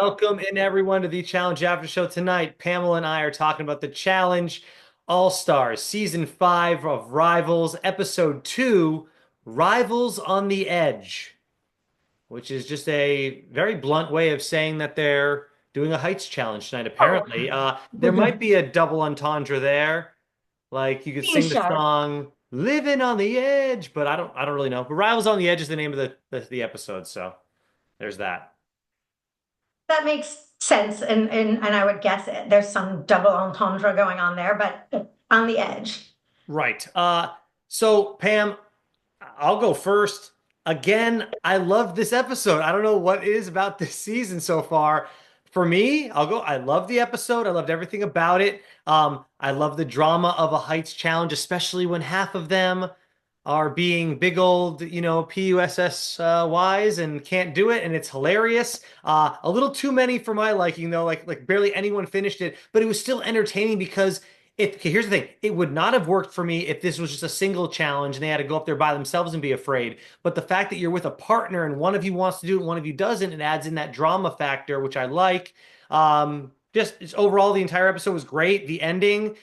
Welcome in everyone to the Challenge After Show tonight. Pamela and I are talking about the Challenge All Stars Season 5 of Rivals, Episode 2, Rivals on the Edge, which is just a very blunt way of saying that they're doing a heights challenge tonight, Oh, apparently. There might be a double entendre there. Like you could be sing the sharp. song Living on the Edge, but I don't really know. But Rivals on the Edge is the name of the episode, so there's that. That makes sense, and I would guess it. There's some double entendre going on there, but on the edge. Right. So Pam, I'll go first. Again, I love this episode. I don't know what it is about this season so far. For me, I'll go. I love the episode. I loved everything about it. I love the drama of a heights challenge, especially when half of them are being big old, PUSS and can't do it, and it's hilarious. A little too many for my liking, though. Like barely anyone finished it, but it was still entertaining because okay, here's the thing. It would not have worked for me if this was just a single challenge and they had to go up there by themselves and be afraid. But the fact that you're with a partner and one of you wants to do it and one of you doesn't, it adds in that drama factor, which I like. Just overall, the entire episode was great. The ending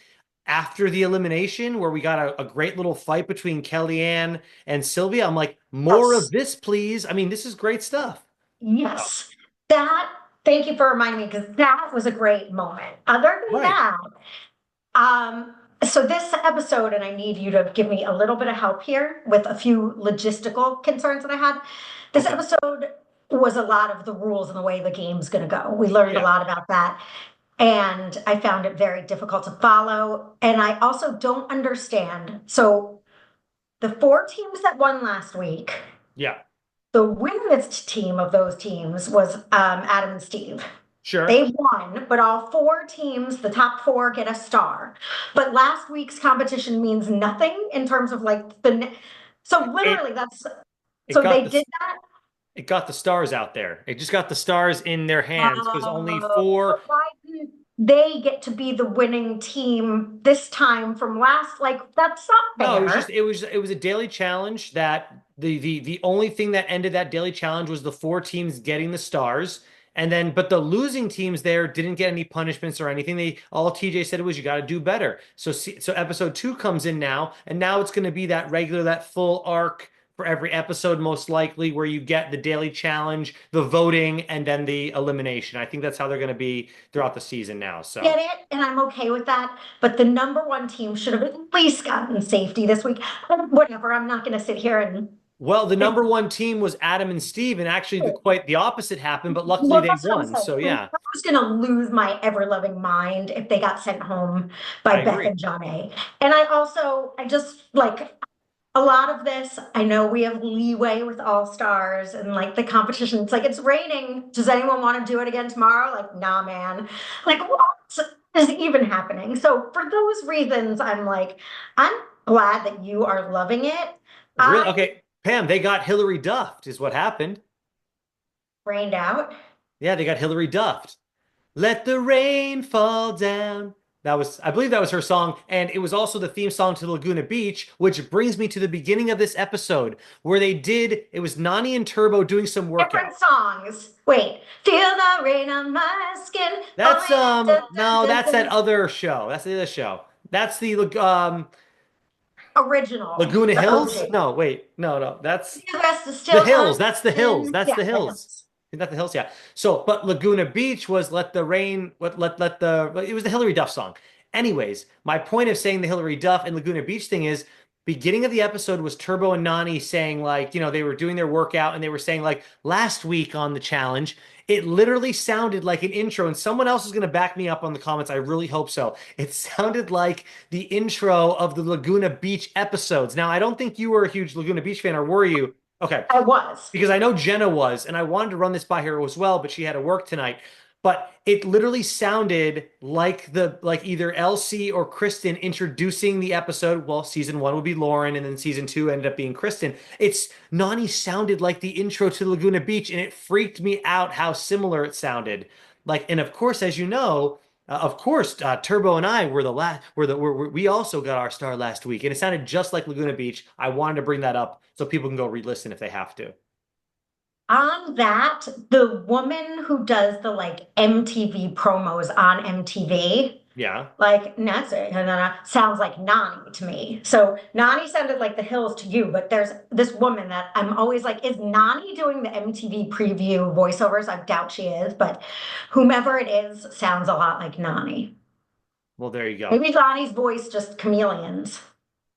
after the elimination, where we got a great little fight between Kellyanne and Sylvia, I'm like, more of Yes, this, please. I mean, this is great stuff. Oh, yes. That, thank you for reminding me because that was a great moment. Other than right. that, so this episode, and I need you to give me a little bit of help here with a few logistical concerns that I had. This Okay. episode was a lot of the rules and the way the game's going to go. We learned a Yeah. lot about that. And I found it very difficult to follow. And I also don't understand. So the four teams that won last week, Yeah. the winningest team of those teams was Adam and Steve. Sure. They won, but all four teams, the top four, get a star. But last week's competition means nothing in terms of like so It literally that's it so got they the did that. it got the stars out there. It just got the stars in their hands because only But four. why didn't they get to be the winning team this time from last? Like that's not No, it was just fair. it was a daily challenge that the only thing that ended that daily challenge was the four teams getting the stars. And then but the losing teams there didn't get any punishments or anything. They all TJ said it was you got to do better. So episode 2 comes in now and now it's going to be that full arc for every episode most likely where you get the daily challenge, the voting and then the elimination. I think that's how they're going to be throughout the season now. Get So it, and I'm okay with that. But the number one team should have at least gotten safety this week. But whatever, I'm not going to sit here Well, the and number one team was Adam and Steve, and actually quite the opposite happened, but luckily well, they that's what I'm won. saying. So I yeah, was going to lose my ever loving mind if they got sent home by I Beth agree. and Johnna. And I just like a lot of this. I know we have leeway with all stars and like the competition. It's like it's raining. Does anyone want to do it again tomorrow? Like, nah, man. Like, what is even happening? So for those reasons, I'm glad that you are loving it. Really? I Okay, Pam, they got Hillary duffed, is what happened. rained out. Yeah, they got Hillary duffed. Let the rain fall down. I believe that was her song, and it was also the theme song to Laguna Beach, which brings me to the beginning of this episode where it was Nani and Turbo doing some Different workout. songs. Wait, feel the rain on my skin. That's Falling. Dun, dun, no, dun, that's that dun. other show. That's the other show. That's the Original, Laguna the Hills? OG. No, wait. No, no. That's The rest is the still Hills. That's the Hills. unseen. That's Yeah, the the Hills. hills. Isn't that the Hills? Yeah. So, but Laguna Beach was Let the Rain, let the, it was the Hillary Duff song. Anyways, my point of saying the Hillary Duff and Laguna Beach thing is beginning of the episode was Turbo and Nani saying like, they were doing their workout and they were saying like last week on the challenge, it literally sounded like an intro and someone else is going to back me up on the comments. I really hope so. It sounded like the intro of the Laguna Beach episodes. Now, I don't think you were a huge Laguna Beach fan or were you? Okay, I was. because I know Jenna was, and I wanted to run this by her as well, but she had to work tonight. But it literally sounded like either LC or Kristen introducing the episode. Well, season 1 would be Lauren, and then season 2 ended up being Kristen. It's Nani sounded like the intro to Laguna Beach, and it freaked me out how similar it sounded. And of course, as you know, Turbo and I were the last. We also got our star last week, and it sounded just like Laguna Beach. I wanted to bring that up so people can go re-listen if they have to. On that, the woman who does the like MTV promos on MTV, Yeah. like Nancy, and then sounds like Nani to me. So Nani sounded like the Hills to you, but there's this woman that I'm always like, is Nani doing the MTV preview voiceovers? I doubt she is, but whomever it is sounds a lot like Nani. Well, there you go. Maybe Nani's voice just chameleons.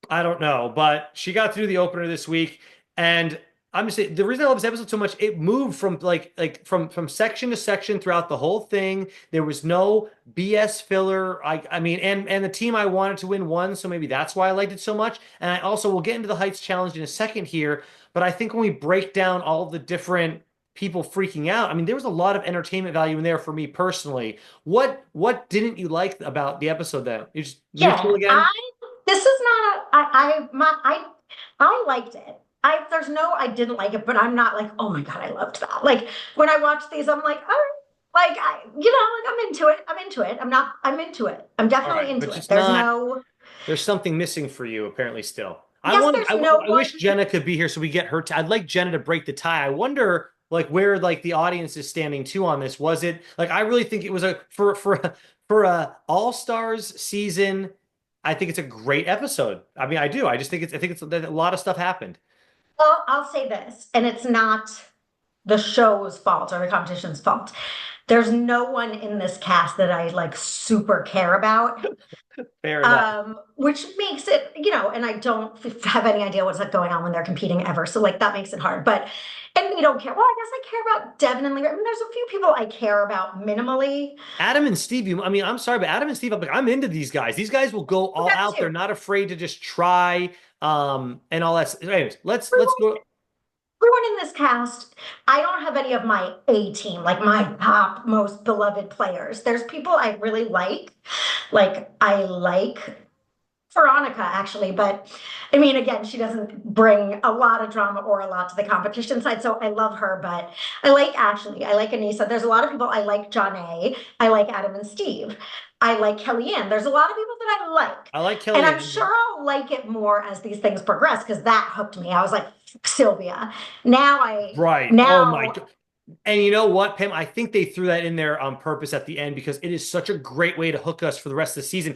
I don't know, but she got through the opener this week, and I'm just saying the reason I love this episode so much, it moved from from section to section throughout the whole thing. There was no BS filler. I mean, and the team I wanted to win won, so maybe that's why I liked it so much. And I also will get into the Heights challenge in a second here, but I think when we break down all the different people freaking out, I mean, there was a lot of entertainment value in there for me personally. What didn't you like about the episode then? You just neutral Yeah, again? this is not a, I liked it. There's no, I didn't like it, but I'm not like, oh my God, I loved that. Like when I watch these, I'm like, all right, like I'm into it. I'm into it. I'm into it. I'm All definitely right, but into it. just There's not. no, There's something missing for you apparently still. I yes, wanted. there's no I one. wish Jenna could be here so we get her. I'd like Jenna to break the tie. I wonder like where like the audience is standing too on this. Was it like I really think it was a for a All Stars season. I think it's a great episode. I mean, I do. I think it's a lot of stuff happened. Well, I'll say this, and it's not the show's fault or the competition's fault. There's no one in this cast that I like super care about. Fair enough. Which makes it, and I don't have any idea what's like going on when they're competing ever. So like that makes it hard. But and you don't care. Well, I guess I care about Devin and Leah. I mean, there's a few people I care about minimally. Adam and Steve, I mean, I'm sorry, but Adam and Steve, I'm into these guys. These guys will go all That out. They're too. not afraid to just try, and all that. Anyways, let's go. Everyone in this cast, I don't have any of my A team, like my top most beloved players. There's people I really like. Like I like Veronica, actually, but I mean, again, she doesn't bring a lot of drama or a lot to the competition side, so I love her. But I like Ashley, I like Anissa. There's a lot of people I like. John A. I like Adam and Steve. I like Kellyanne. There's a lot of people that I like, I like and I'm Kellyanne. sure I'll like it more as these things progress because that hooked me. I was like Sylvia. Now I Right. Oh my now God. And you know what, Pam? I think they threw that in there on purpose at the end because it is such a great way to hook us for the rest of the season.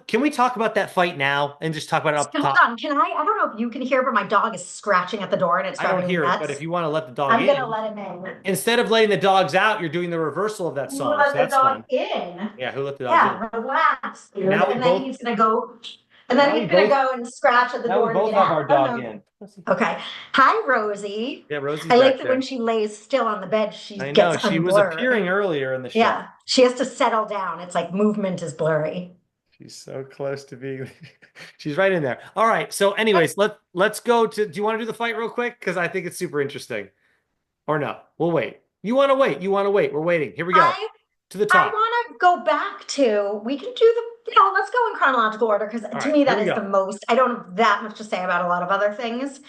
Can we talk about that fight now and just talk about it up hold top? on. Can I? I don't know if you can hear, but my dog is scratching at the door and it's I don't driving me hear it, but if nuts. you want to let the dog I'm gonna in, let him in. instead of letting the dogs out, you're doing the reversal of that You song. So let the that's dog fun. in. Yeah, who let the dogs in? Yeah, relax, dude. Now we And then both he's gonna go, and then now we he's gonna both go and scratch at the now we door to both get have out. our Oh dog no. in. Okay. Hi, Rosie. Yeah, Rosie's I like back that when there. she lays still on the bed, she I gets know. She was unblurred. appearing earlier in the show. Yeah, she has to settle down. It's like movement is blurry. She's so close to being she's right in there. All right. So anyways, let's go to do you want to do the fight real quick? Because I think it's super interesting. Or no, we'll wait. You want to wait. You want to wait. We're waiting. Here we go. I To the I top. want to go back to, we can do let's go in chronological order because All to right, me here that we is the go. most, I don't have that much to say about a lot of other things.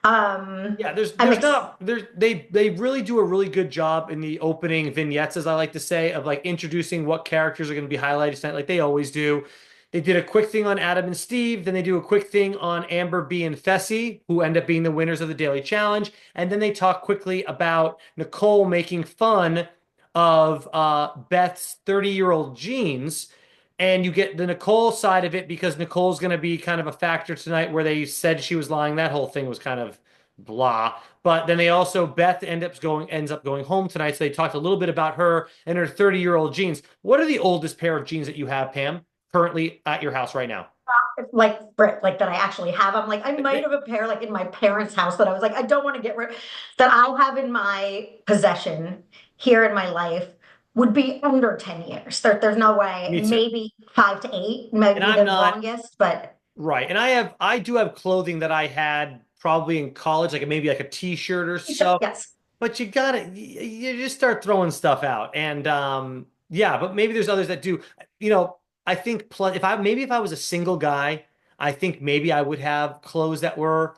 Yeah, I'm there's not they really do a really good job in the opening vignettes, as I like to say, of like introducing what characters are going to be highlighted tonight, like they always do. They did a quick thing on Adam and Steve, then they do a quick thing on Amber B and Fessy, who end up being the winners of the daily challenge, and then they talk quickly about Nicole making fun of Beth's 30-year-old jeans. And you get the Nicole side of it because Nicole's going to be kind of a factor tonight where they said she was lying. That whole thing was kind of blah. But then they also, Beth ends up going home tonight. So they talked a little bit about her and her 30-year-old jeans. What are the oldest pair of jeans that you have, Pam, currently at your house right now? like Brit, like that I actually have. I'm like, I might have a pair like in my parents' house that I was like, I don't want to get rid that I have in my possession here in my life would be under 10 years. There's no way, Me too. maybe 5 to 8 And might be I'm the not longest, but right. And I do have clothing that I had probably in college, like maybe like a t-shirt or so. yes. But you just start throwing stuff out. And yeah, but maybe there's others that do. You know, I think if I was a single guy, I think maybe I would have clothes that were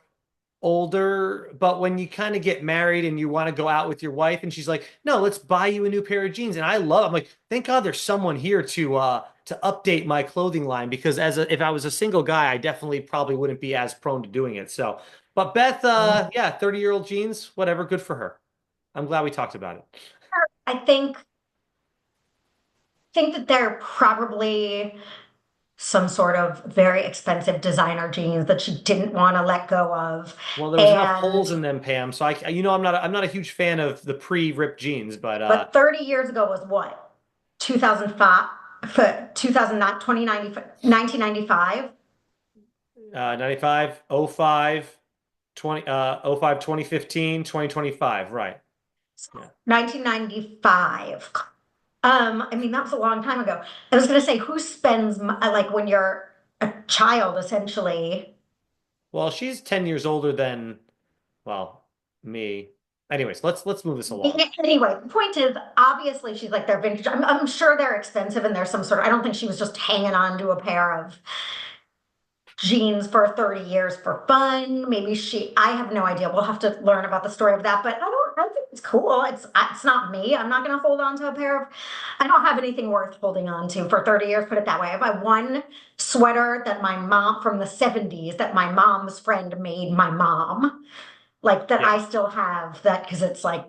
older. But when you kind of get married and you want to go out with your wife and she's like, "No, let's buy you a new pair of jeans." And I'm like, "Thank God there's someone here to update my clothing line because if I was a single guy, I definitely probably wouldn't be as prone to doing it." So, but Beth, yeah, 30-year-old jeans, whatever, good for her. I'm glad we talked about it. I think that they're probably some sort of very expensive designer jeans that she didn't want to let go of. Well, there was enough And holes in them, Pam. So I'm not a huge fan of the pre-ripped jeans, but but 30 years ago was what? 2005, for 2000, not 1995. 95, oh 05, 20, oh 05, 2015, 2025, right. Yeah. 1995. I mean, that was a long time ago. I was going to say, who spends like when you're a child, essentially? Well, she's 10 years older than, well, me. Anyways, let's move this along. Anyway, the point is, obviously, she's like they're vintage. I'm sure they're expensive and there's some sort of, I don't think she was just hanging on to a pair of jeans for 30 years for fun. Maybe I have no idea. We'll have to learn about the story of that, but I think it's cool. It's not me. I'm not going to hold on to a pair of, I don't have anything worth holding on to for 30 years, put it that way. I have one sweater that my mom from the 70s that my mom's friend made my mom, like that Yeah, I still have that because it's like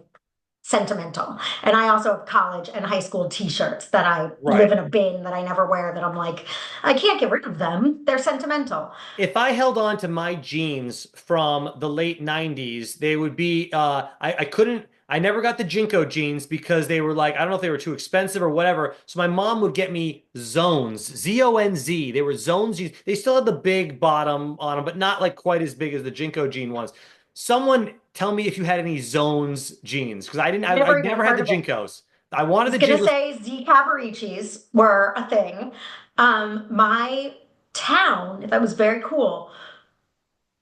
sentimental. And I also have college and high school t-shirts that I live right. in a bin that I never wear that I'm like, I can't get rid of them. They're sentimental. If I held on to my jeans from the late 90s, they would be I couldn't I never got the Jinko jeans because they were like I don't know if they were too expensive or whatever. So my mom would get me Zones, Z-O-N-Z. They were Zones jeans. They still had the big bottom on them, but not like quite as big as the Jinko jean ones. Someone tell me if you had any Zones jeans because I Never even never had heard the of it. Jinkos. I I wanted was the gonna Jinkos. say Z Cavaricis were a thing. My town, that was very cool,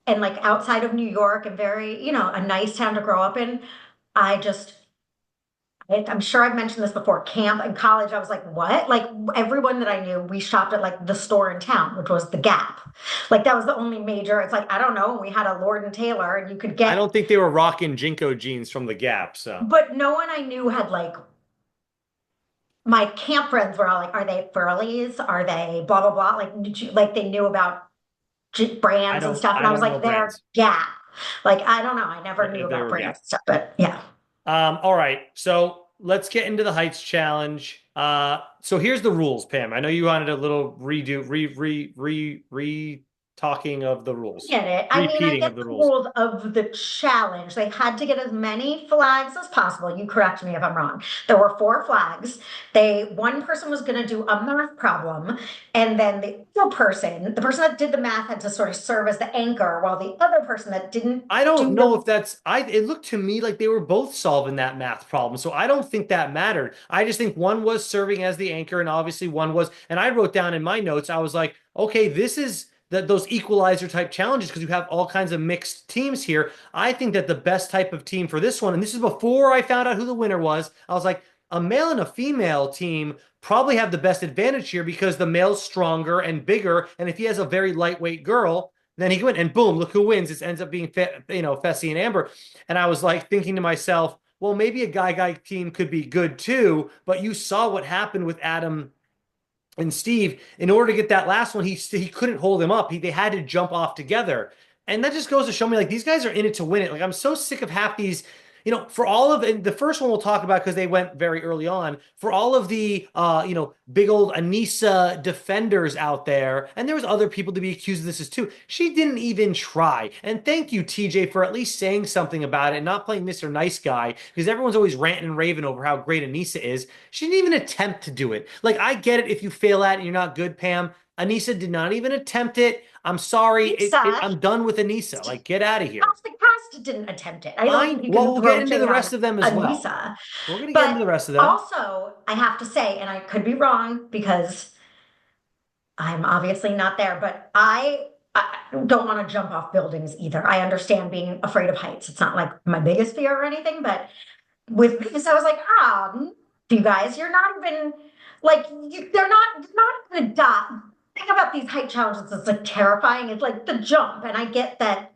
and like outside of New York and very, a nice town to grow up in. I just I'm sure I've mentioned this before. Camp and college, I was like, what? Like everyone that I knew, we shopped at like the store in town, which was the Gap. Like that was the only major. It's like, I don't know. We had a Lord and Taylor and you could I get, don't think they were rocking Jinko jeans from the Gap, so but no one I knew had like, my camp friends were all like, are they Furleys? Are they blah, blah, blah? Like, like they knew about brands and stuff. And I I was don't know like, they're brands. Gap. Like, I don't know. I never knew They about were brands Gap. and stuff, but yeah. All right, so let's get into the heights challenge. So here's the rules, Pam. I know you wanted a little redo, re talking of the rules, Get it. I mean, I repeating get of the the rules. rules of the challenge. They had to get as many flags as possible. You correct me if I'm wrong. There were four flags. One person was going to do a math problem, and then the person that did the math had to sort of serve as the anchor, while the other person that didn't I don't do know the if that's it looked to me like they were both solving that math problem. So I don't think that mattered. I just think one was serving as the anchor and obviously one was and I wrote down in my notes I was like, "Okay, this is those equalizer type challenges because you have all kinds of mixed teams here. I think that the best type of team for this one and this is before I found out who the winner was. I was like, a male and a female team probably have the best advantage here because the male's stronger and bigger and if he has a very lightweight girl then he can win, and boom, look who wins. It ends up being Fessy and Amber. And I was like thinking to myself, well, maybe a guy team could be good too. But you saw what happened with Adam and Steve. In order to get that last one, he couldn't hold him up. They had to jump off together, and that just goes to show me like these guys are in it to win it. Like I'm so sick of half these. For all of and the first one we'll talk about because they went very early on. For all of the big old Anissa defenders out there, and there was other people to be accused of this as too. She didn't even try. And thank you, TJ, for at least saying something about it and not playing Mr. Nice Guy because everyone's always ranting and raving over how great Anissa is. She didn't even attempt to do it. Like, I get it if you fail at it and you're not good, Pam. Anissa did not even attempt it. I'm sorry. Lisa. I'm done with Anissa. Like, get out of here. The cast didn't attempt it. I don't think Fine. you Well, can we'll get throw into shade the on rest of them as well. Anissa. We're going to get into But the rest of them. also, I have to say, and I could be wrong because I'm obviously not there, but I don't want to jump off buildings either. I understand being afraid of heights. It's not like my biggest fear or anything, but with this, I was like, you guys, you're not even like they're not gonna die. Think about these height challenges. It's like terrifying. It's like the jump, and I get that.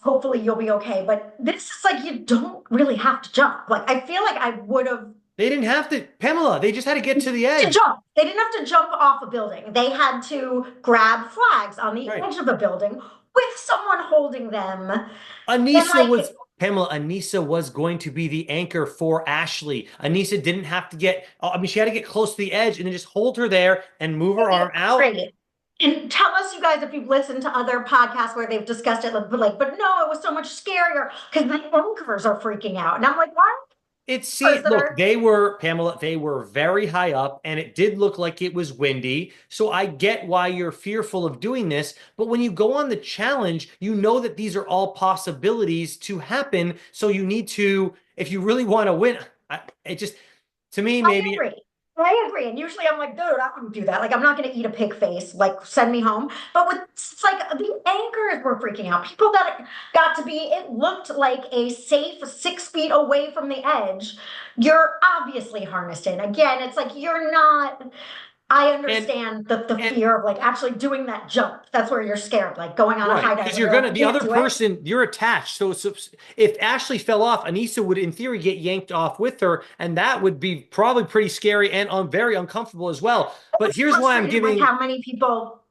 Hopefully, you'll be okay. But this is like you don't really have to jump. Like I feel like I would have They didn't have to, Pamela, they just had to get to the to edge. jump. They didn't have to jump off a building. They had to grab flags on the Right. edge of a building with someone holding them. And Anissa like was Pamela, Anissa was going to be the anchor for Ashley. Anissa didn't have to get, I mean, she had to get close to the edge and then just hold her there and move her arm out. Great. And tell us, you guys, if you've listened to other podcasts where they've discussed it, but no, it was so much scarier because the anchors are freaking out. And I'm like, why? See, Person look, are they were, Pamela, they were very high up and it did look like it was windy. So I get why you're fearful of doing this. But when you go on the challenge, you know that these are all possibilities to happen. So you need to, if you really want to win, it just, to me, I maybe. agree. I agree. And usually I'm like, dude, I wouldn't do that. Like, I'm not going to eat a pig face. Like, send me home. But with it's like the anchors were freaking out. People that got to be, it looked like a safe 6 feet away from the edge. You're obviously harnessed in. Again, it's like you're not. I And understand the and fear of like actually doing that jump. That's where you're scared, like going on a right, high dive because and you're you're like, gonna I the can't other do it. person you're attached. So if Ashley fell off, Anissa would in theory get yanked off with her, and that would be probably pretty scary and very uncomfortable as well. I But was here's why I'm frustrated with giving. how many people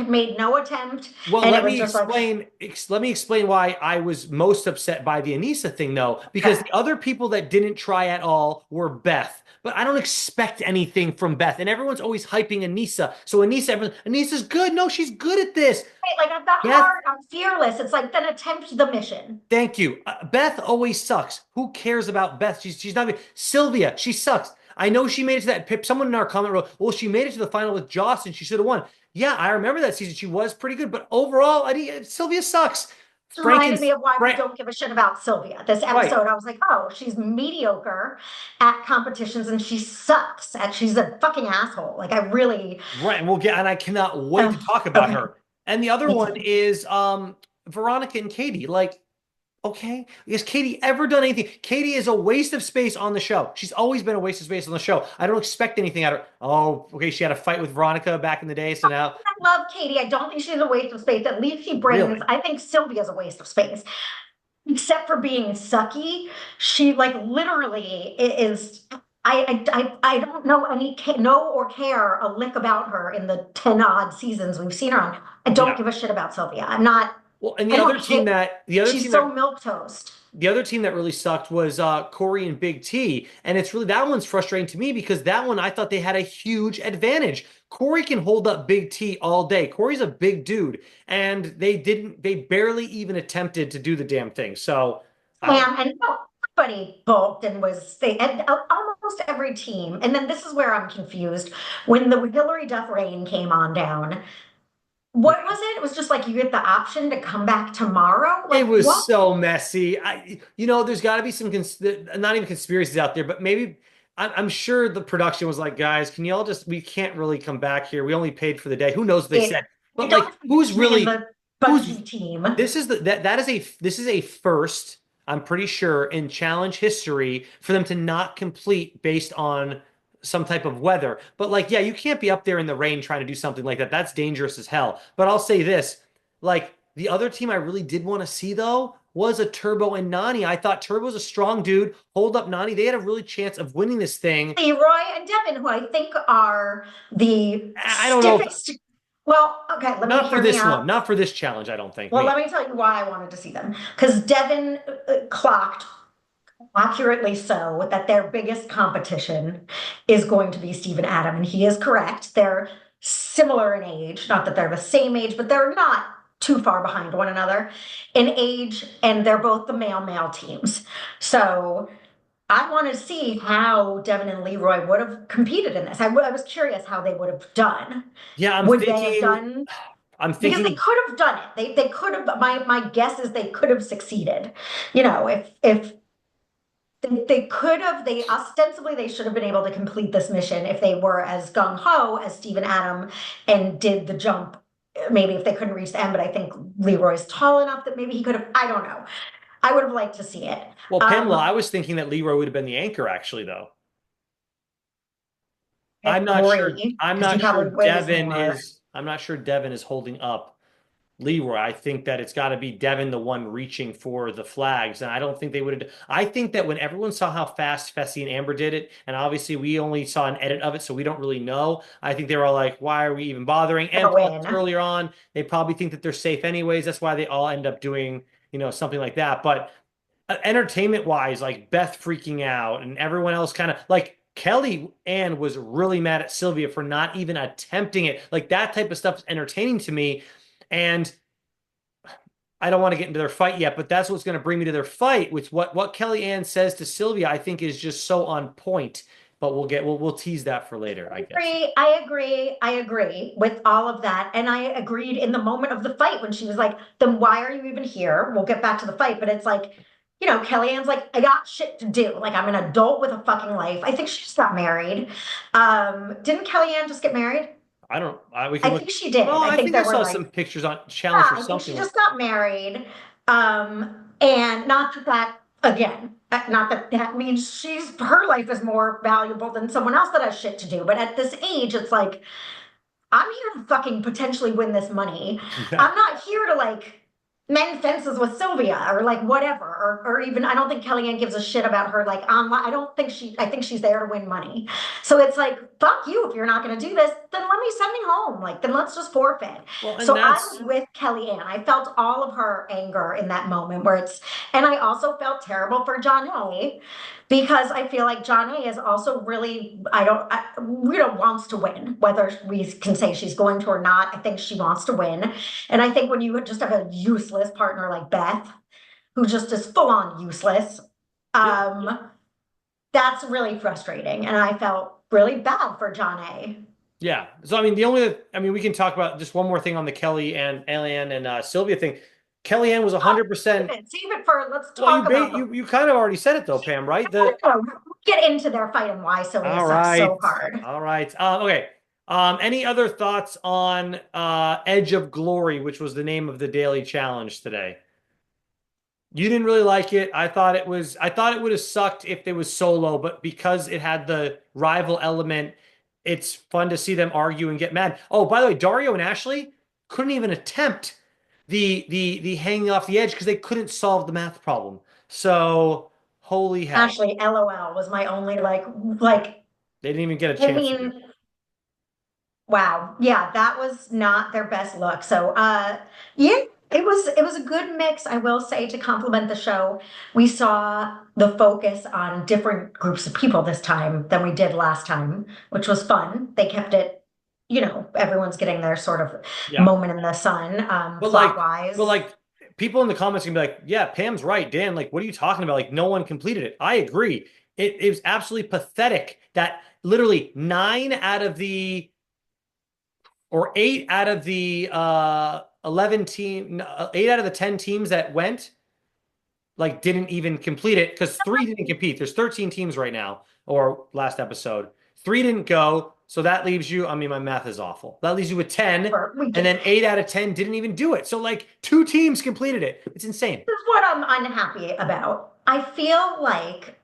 made no attempt, Well, and it let was me just like, explain. Let me explain why I was most upset by the Anissa thing, though, because okay. the other people that didn't try at all were Beth. But I don't expect anything from Beth, and everyone's always hyping Anissa. So Anissa's good. No, she's good at this. Like I've got Beth, heart, I'm fearless. It's like then attempt the mission. thank you. Beth always sucks. Who cares about Beth? She's not. Sylvia, she sucks. I know she made it to that pip. Someone in our comment wrote, "Well, she made it to the final with Joss, and she should have won." Yeah, I remember that season. She was pretty good, but overall, Sylvia sucks. Reminded me of why we Frank, don't give a shit about Sylvia. This right, episode, I was like, oh, she's mediocre at competitions and she sucks and she's a fucking asshole. Like I really, right, and we'll get. And I cannot wait to talk about okay, her. And the other me one too. is Veronica and Katie. Like, okay, has Katie ever done anything? Katie is a waste of space on the show. She's always been a waste of space on the show. I don't expect anything out of her. Oh, okay, she had a fight with Veronica back in the day, so now I love Katie. I don't think she's a waste of space. At least she brings, really. I think Sylvia's a waste of space. Except for being sucky, she like literally is. I don't know know or care a lick about her in the 10 odd seasons we've seen her on. I don't Yeah. give a shit about Sylvia. I'm not. Well, and I don't hate. She's so milk toast. the other team that really sucked was Corey and Big T, and it's really that one's frustrating to me because that one I thought they had a huge advantage. Corey can hold up Big T all day. Corey's a big dude, and they didn't. They barely even attempted to do the damn thing. So I don't know. And everybody bulked and was they and almost every team. And then this is where I'm confused. When the Hillary Duff rain came on down, what was it? It was just like you get the option to come back tomorrow. It Like was what? so messy. There's got to be some not even conspiracies out there, but maybe I'm sure the production was like, guys, can y'all just we can't really come back here. We only paid for the day. Who knows what they It, said? I But like, don't understand the who's Bugsy team. this is the that is a this is a first, I'm pretty sure, in challenge history for them to not complete based on some type of weather. But like, yeah, you can't be up there in the rain trying to do something like that. That's dangerous as hell. But I'll say this, like the other team I really did want to see though was a Turbo and Nani. I thought Turbo's a strong dude. Hold up, Nani. They had a really chance of winning this thing. Leroy and Devin, who I think are the I don't know if stiffest. Well, okay, let me not for hear me this one, out. not for this challenge, I don't think. Well, Me. let me tell you why I wanted to see them. Because Devin clocked accurately so that their biggest competition is going to be Stephen Adam, and he is correct. They're similar in age, not that they're the same age, but they're not too far behind one another in age, and they're both the male teams. So I want to see how Devin and Leroy would have competed in this. I was curious how they would have done. Yeah, Would they have done? I'm Because they thinking could have done it. They could have. My guess is they could have succeeded. You know, if they could have, they ostensibly they should have been able to complete this mission if they were as gung ho as Stephen Adam and did the jump. Maybe if they couldn't reach the end, but I think Leroy's tall enough that maybe he could have. I don't know. I would have liked to see it. Well, Pamela, I was thinking that Leroy would have been the anchor actually, though. I agree I'm because he not sure probably weighs more. I'm not sure Devin is holding up Leroy. I think that it's got to be Devin the one reaching for the flags. And I don't think they would have. I think that when everyone saw how fast Fessy and Amber did it, and obviously we only saw an edit of it, so we don't really know. I think they were all like, why are we even bothering? Have And a plus, win. earlier on, they probably think that they're safe anyways. That's why they all end up doing, something like that. But entertainment wise, like Beth freaking out and everyone else kind of like Kellyanne was really mad at Sylvia for not even attempting it. Like that type of stuff is entertaining to me. And I don't want to get into their fight yet, but that's what's going to bring me to their fight, which what Kellyanne says to Sylvia, I think is just so on point. But we'll tease that for later, I guess. I agree with all of that. And I agreed in the moment of the fight when she was like, then why are you even here? We'll get back to the fight. But it's like, Kellyanne's like, I got shit to do. Like, I'm an adult with a fucking life. I think she just got married. Didn't Kellyanne just get married? I don't. We I can look. think she did. Well, I I think think I there were saw like, some pictures on yeah, challenge or I think something she like. just got married. And not that again, not that that means her life is more valuable than someone else that has shit to do. But at this age, it's like, I'm here to fucking potentially win this money. Yeah. I'm not here to like mend fences with Sylvia or like whatever. Or even I don't think Kellyanne gives a shit about her like online. I think she's there to win money. So it's like, fuck you. If you're not gonna do this, then let me send me home. Like, then let's just forfeit. Well, and So I was that's with Kellyanne. I felt all of her anger in that moment and I also felt terrible for John Hay because I feel like John A is also really, wants to win, whether we can say she's going to or not. I think she wants to win. And I think when you just have a useless partner like Beth, who just is full on useless, yeah. um, that's really frustrating. And I felt really bad for John A. Yeah. So I mean, we can talk about just one more thing on the Kelly and Eliane and Sylvia thing. Kellyanne was Oh, 100%. save it for, let's Well, talk about them. you kind of already said it though, Pam, right? Get into their fight and why Sylvia All sucks so right. hard. All right. Okay. Any other thoughts on Edge of Glory, which was the name of the daily challenge today? You didn't really like it. I thought it would have sucked if it was solo, but because it had the rival element, it's fun to see them argue and get mad. Oh, by the way, Dario and Ashley couldn't even attempt the hanging off the edge because they couldn't solve the math problem. So, holy hell. Ashley, LOL was my only Yeah. They didn't even get a I chance to do it. mean, wow. Yeah, that was not their best look. So, yeah, it was a good mix, I will say, to complement the show. We saw the focus on different groups of people this time than we did last time, which was fun. They kept it, everyone's getting their sort of Yeah. moment in the sun, But plot like, but wise. like people in the comments can be like, yeah, Pam's right, Dan. Like, what are you talking about? Like, no one completed it. I agree. It was absolutely pathetic that literally nine out of the or eight out of the 11 team, eight out of the 10 teams that went like didn't even complete it because three didn't compete. There's 13 teams right now, or last episode. Three didn't go. So that leaves you, I mean, my math is awful. That leaves you with 10, Or we and get, then eight out of 10 didn't even do it. So like two teams completed it. It's insane. this is what I'm unhappy about. I feel like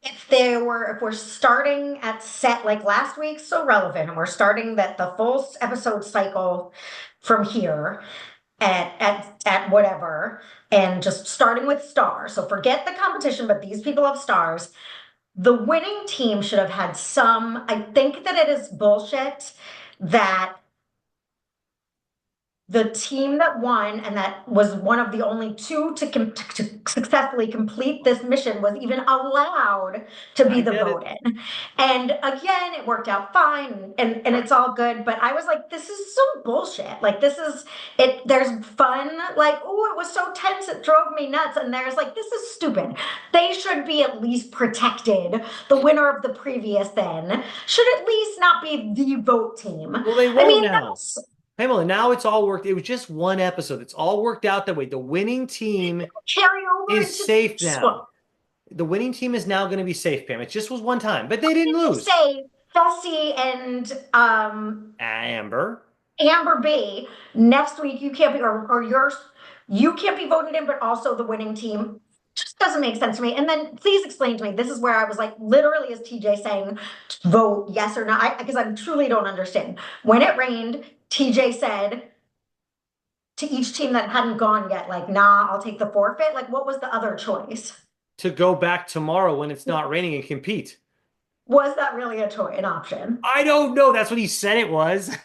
if we're starting at set like last week's so relevant and we're starting the full episode cycle from here at whatever and just starting with stars, so forget the competition, but these people have stars. The winning team should have had some. I think that it is bullshit that the team that won and that was one of the only two to successfully complete this mission was even allowed to be I the get it. vote in. And again, it worked out fine and it's all good. But I was like, this is so bullshit. Like, this is it. There's fun. Like, oh, it was so tense. It drove me nuts. And there's like, this is stupid. They should be at least protected. The winner of the previous then should at least not be the vote team. Well, they I won't mean, now. that's Pamela, now it's all worked. It was just one episode. It's all worked out that way. The winning team carry over is into safe swamp. now. The winning team is now going to be safe, Pam. It just was one time, but they didn't You lose. say Bessie and Amber. Amber B next week you can't be or yours you can't be voted in, but also the winning team just doesn't make sense to me. And then please explain to me. This is where I was like, literally, is TJ saying vote yes or no? Because I truly don't understand. When it rained, TJ said to each team that hadn't gone yet, like, nah, I'll take the forfeit. Like, what was the other choice? To go back tomorrow when it's not raining and compete. Was that really a choice, an option? I don't know. That's what he said it was.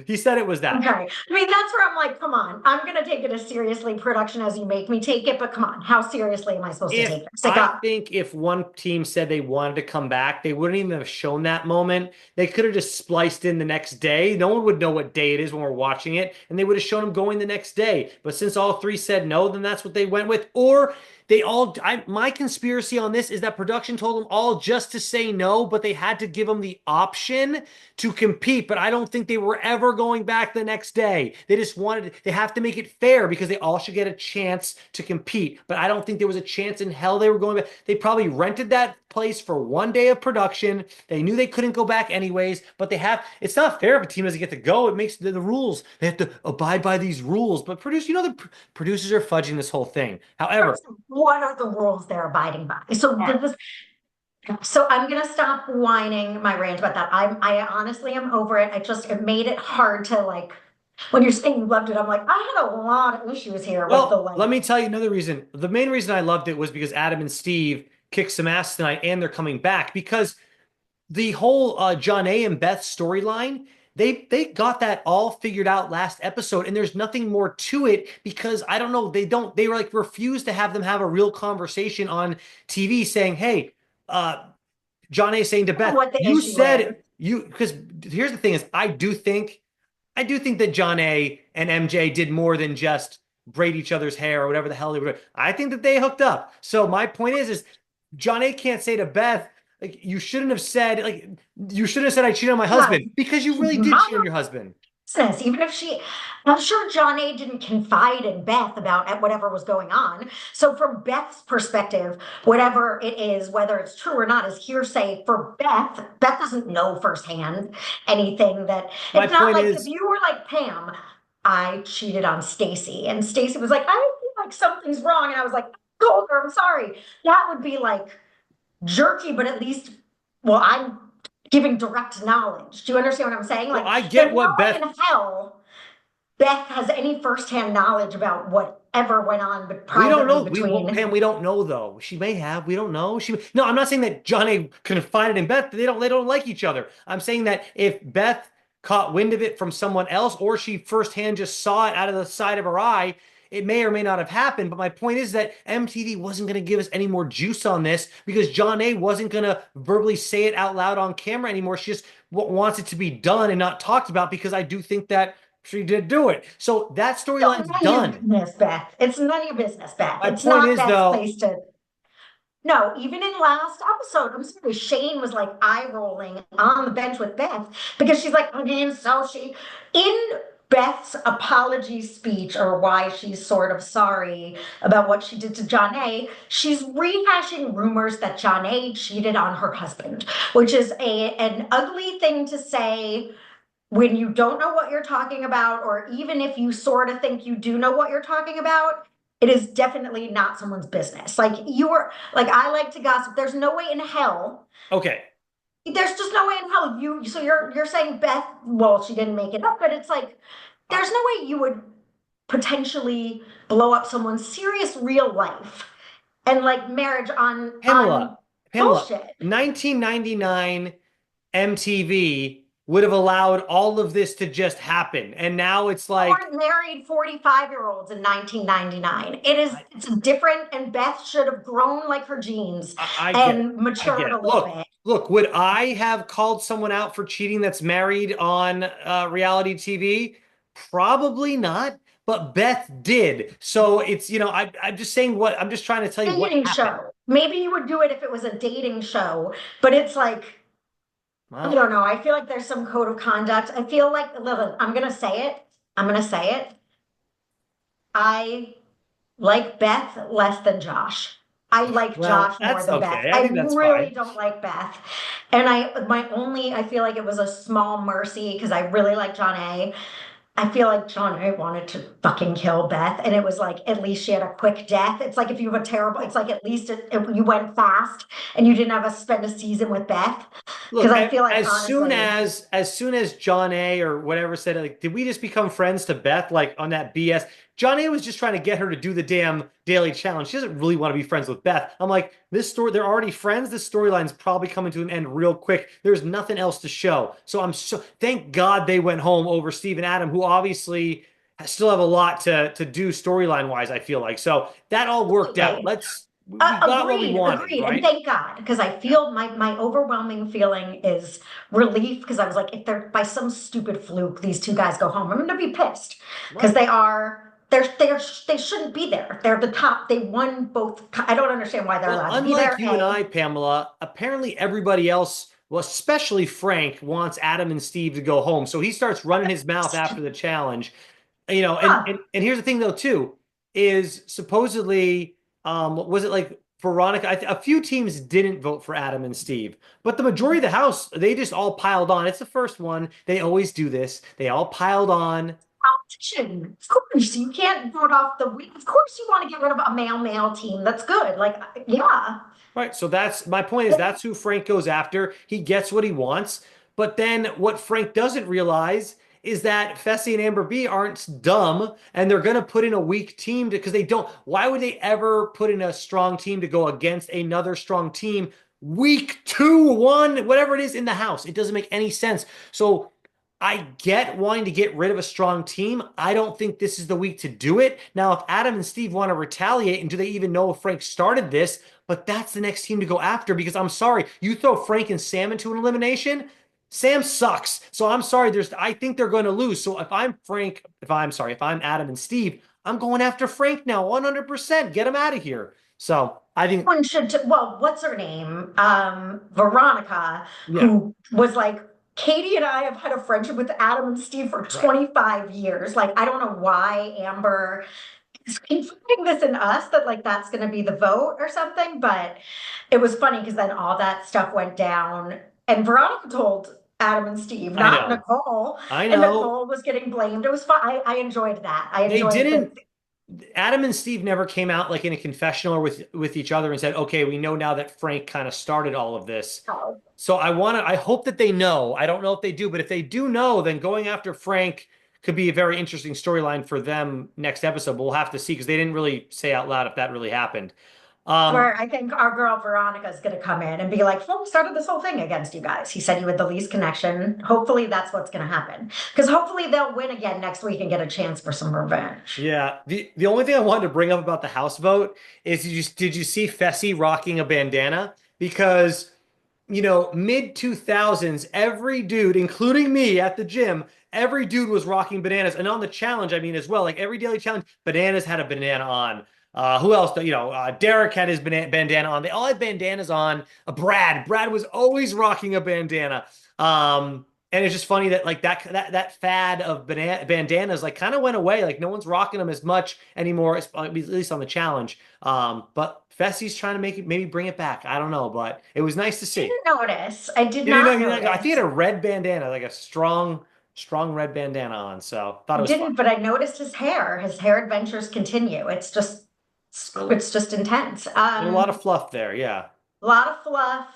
He said it was Okay. that. I mean, that's where I'm like, come on. I'm gonna take it as seriously production as you make me take it, but come on, how seriously am I supposed to If take this? It I got think if one team said they wanted to come back, they wouldn't even have shown that moment. They could have just spliced in the next day. No one would know what day it is when we're watching it, and they would have shown them going the next day. But since all three said no, then that's what they went with. Or they all, my conspiracy on this is that production told them all just to say no, but they had to give them the option to compete. But I don't think they were ever going back the next day. They just wanted, they have to make it fair because they all should get a chance to compete. But I don't think there was a chance in hell they were going back. They probably rented that place for one day of production. They knew they couldn't go back anyways, but they have, it's not fair if a team doesn't get to go. It makes the rules. They have to abide by these rules. But the producers are fudging this whole thing. However, what are the rules they're abiding by? So all right. this so I'm gonna stop whining my rant about that. I honestly am over it. It made it hard to like when you're saying you loved it, I'm like, I had a lot of issues here with the Well, like let me tell you another reason. The main reason I loved it was because Adam and Steve kicked some ass tonight and they're coming back because the whole John A. and Beth storyline, they got that all figured out last episode, and there's nothing more to it because I don't know, they were like refused to have them have a real conversation on TV saying, hey, John A. saying to Beth, what the you issue is. said you because here's the thing is I do think that John A. and MJ did more than just braid each other's hair or whatever the hell they were doing. I think that they hooked up. So my point is John A. can't say to Beth, like, you shouldn't have said I cheated on my Yeah, husband because you really did cheat on my your husband. business, even if I'm sure John A. didn't confide in Beth about whatever was going on. So, from Beth's perspective, whatever it is, whether it's true or not, is hearsay for Beth. Beth doesn't know firsthand anything that My it's not point like if is, you were like Pam, I cheated on Stacy, and Stacy was like, I feel like something's wrong. And I was like, I told her, I'm sorry. That would be like jerky, but at least, well, I'm giving direct knowledge. Do you understand what I'm saying? well, Like, I there's get no what way Beth in hell Beth has any firsthand knowledge about whatever went on but We don't privately know. Well, between. Pam, we don't know though. She may have. We don't know. No, I'm not saying that John A. confided in Beth. They don't like each other. I'm saying that if Beth caught wind of it from someone else, or she firsthand just saw it out of the side of her eye, it may or may not have happened. But my point is that MTV wasn't going to give us any more juice on this because John A. wasn't going to verbally say it out loud on camera anymore. She just wants it to be done and not talked about because I do think that she did do it. So that So storyline's none of your done. business, Beth. It's none of your business, Beth. My It's point not is Beth's though, place to. No, even in last episode, I'm sorry, Shane was like eye rolling on the bench with Beth because she's like, again, so she in Beth's apology speech or why she's sort of sorry about what she did to John A, she's rehashing rumors that John A cheated on her husband, which is an ugly thing to say when you don't know what you're talking about, or even if you sort of think you do know what you're talking about, it is definitely not someone's business. Like you are, like I like to gossip. There's no way in hell. okay. There's just no way in hell you. So you're saying Beth? Well, she didn't make it up, but it's like there's no way you would potentially blow up someone's serious real life and like marriage on Pamela, Pamela, bullshit. 1999 MTV would have allowed all of this to just happen. And now it's like, Weren't married 45-year-olds in 1999. I, It's different, and Beth should have grown like her jeans I get it. and I get matured a it. little Look, bit. look, would I have called someone out for cheating that's married on reality TV? Probably not. But Beth did. So I'm just saying I'm just trying to tell you what Dating happened. show. Maybe you would do it if it was a dating show, but it's like, I Well, don't know. I feel like there's some code of conduct. I feel like, listen, I'm going to say it. I'm going to say it. I like Beth less than Josh. I like well, Josh more that's than Beth. okay. I I think that's really fine. don't like Beth. And I feel like it was a small mercy because I really like John A. I feel like John A wanted to fucking kill Beth. And it was like, at least she had a quick death. It's like if you have a terrible, it's like at least you went fast and you didn't have to spend a season with Beth. Because Look, I feel like honestly, as soon as John A or whatever said it, like, did we just become friends to Beth like on that BS? John A was just trying to get her to do the damn daily challenge. She doesn't really want to be friends with Beth. I'm like, this story, they're already friends. This storyline's probably coming to an end real quick. There's nothing else to show. So thank God they went home over Steve and Adam, who obviously still have a lot to do storyline wise, I feel like. So that all worked out. absolutely. We got what we Agreed, wanted, agreed, and right? thank God, because I feel my overwhelming feeling is relief because I was like, if they're by some stupid fluke, these two guys go home, I'm gonna be pissed because Right. they shouldn't be there. They're the top. They won both. I don't understand why they're Well, allowed to be unlike there. you and I, Pamela, apparently everybody else, well, especially Frank, wants Adam and Steve to go home. So he starts running his mouth after the challenge. And Yeah, and here's the thing though, too, is supposedly, was it like Veronica? A few teams didn't vote for Adam and Steve, but the majority of the House, they just all piled on. It's the first one. They always do this. They all piled on. competition. Of course, you can't vote off the weak. Of course, you want to get rid of a male team. That's good. Like, yeah. Right. So that's my point is that's who Frank goes after. He gets what he wants. But then what Frank doesn't realize is that Fessy and Amber B aren't dumb and they're going to put in a weak team because they don't. Why would they ever put in a strong team to go against another strong team week two, one, whatever it is in the house? It doesn't make any sense. So I get wanting to get rid of a strong team. I don't think this is the week to do it. Now, if Adam and Steve want to retaliate, and do they even know if Frank started this? But that's the next team to go after because I'm sorry, you throw Frank and Sam into an elimination, Sam sucks. So I'm sorry, I think they're going to lose. So if I'm Adam and Steve, I'm going after Frank now, 100%. Get him out of here. So I think, One should, well, what's her name? Veronica, yeah, who was like, Katie and I have had a friendship with Adam and Steve for right. 25 years. Like, I don't know why Amber is confiding this in us that like that's going to be the vote or something. But it was funny because then all that stuff went down, and Veronica told Adam and Steve, I not know. Nicole, I and know. Nicole was getting blamed. It was fun. I enjoyed that. I They enjoyed that. didn't Adam and Steve never came out like in a confessional or with each other and said, "Okay, we know now that Frank kind of started all of this." Oh, So I hope that they know. I don't know if they do, but if they do know, then going after Frank could be a very interesting storyline for them next episode. But we'll have to see because they didn't really say out loud if that really happened. Um, where I think our girl Veronica is going to come in and be like, "Who started this whole thing against you guys?" He said you had the least connection. Hopefully, that's what's going to happen. Because hopefully, they'll win again next week and get a chance for some revenge. yeah. The only thing I wanted to bring up about the House vote is did you see Fessy rocking a bandana? Because mid 2000s, every dude, including me at the gym, every dude was rocking bananas. And on the challenge, I mean, as well, like every daily challenge, bananas had a banana on. Who else? Derek had his bandana on. They all had bandanas on. Brad was always rocking a bandana. And it's just funny that like that fad of bandanas like kind of went away. Like no one's rocking them as much anymore, at least on the challenge. But Fessy's trying to make it maybe bring it back. I don't know, but it was nice to see. Didn't notice. I did You know, not I think he had notice. a red bandana, like a strong red bandana on. So thought I it was fun. didn't, but I noticed his hair. His hair adventures continue. It's just intense. A lot of fluff there. Yeah. A lot of fluff.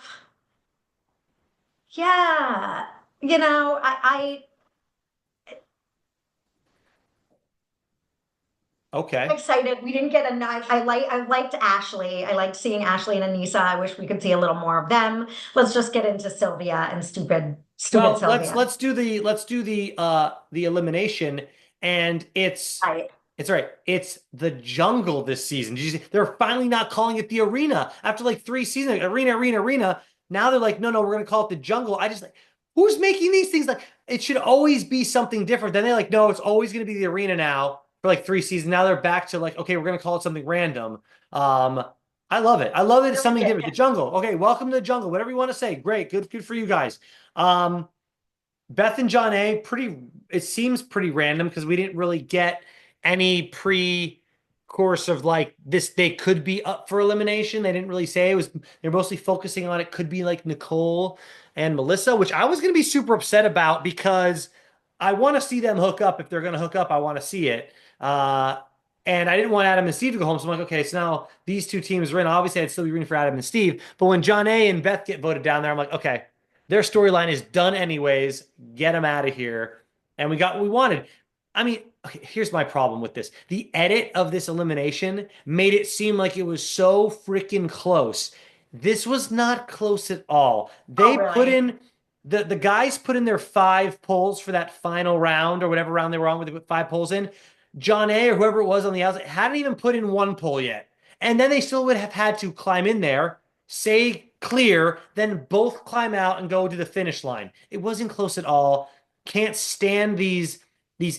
Yeah. I'm Okay. excited. We didn't get enough. I liked Ashley. I liked seeing Ashley and Anissa. I wish we could see a little more of them. Let's just get into Sylvia and stupid Well, let's Sylvia. let's do the elimination, and Right. it's all right. It's the jungle this season. Did you see? They're finally not calling it the arena after like 3 seasons. Arena. Now they're like, no, we're gonna call it the jungle. I just like, who's making these things? Like, it should always be something different. Then they're like, no, it's always gonna be the arena now for like 3 seasons. Now they're back to like, okay, we're gonna call it something random. Um, I love it. I love that it's Really something did. different. The jungle. Okay, welcome to the jungle. Whatever you want to say. Great, good for you guys. Um, Beth and John A, it seems pretty random because we didn't really get any pre-course of like this, they could be up for elimination. They didn't really say. They're mostly focusing on it could be like Nicole and Melissa, which I was going to be super upset about because I want to see them hook up. If they're going to hook up, I want to see it. And I didn't want Adam and Steve to go home. So I'm like, okay, so now these two teams are in. Obviously, I'd still be rooting for Adam and Steve. But when John A and Beth get voted down there, I'm like, okay, Their storyline is done anyways. Get them out of here. And we got what we wanted. I mean, okay, here's my problem with this. The edit of this elimination made it seem like it was so freaking close. This was not close at all. Oh, They put really? in the guys put in their 5 polls for that final round or whatever round they were on where they put 5 polls in. John A or whoever it was on the outside hadn't even put in 1 poll yet. And then they still would have had to climb in there, say clear, then both climb out and go to the finish line. It wasn't close at all. Can't stand these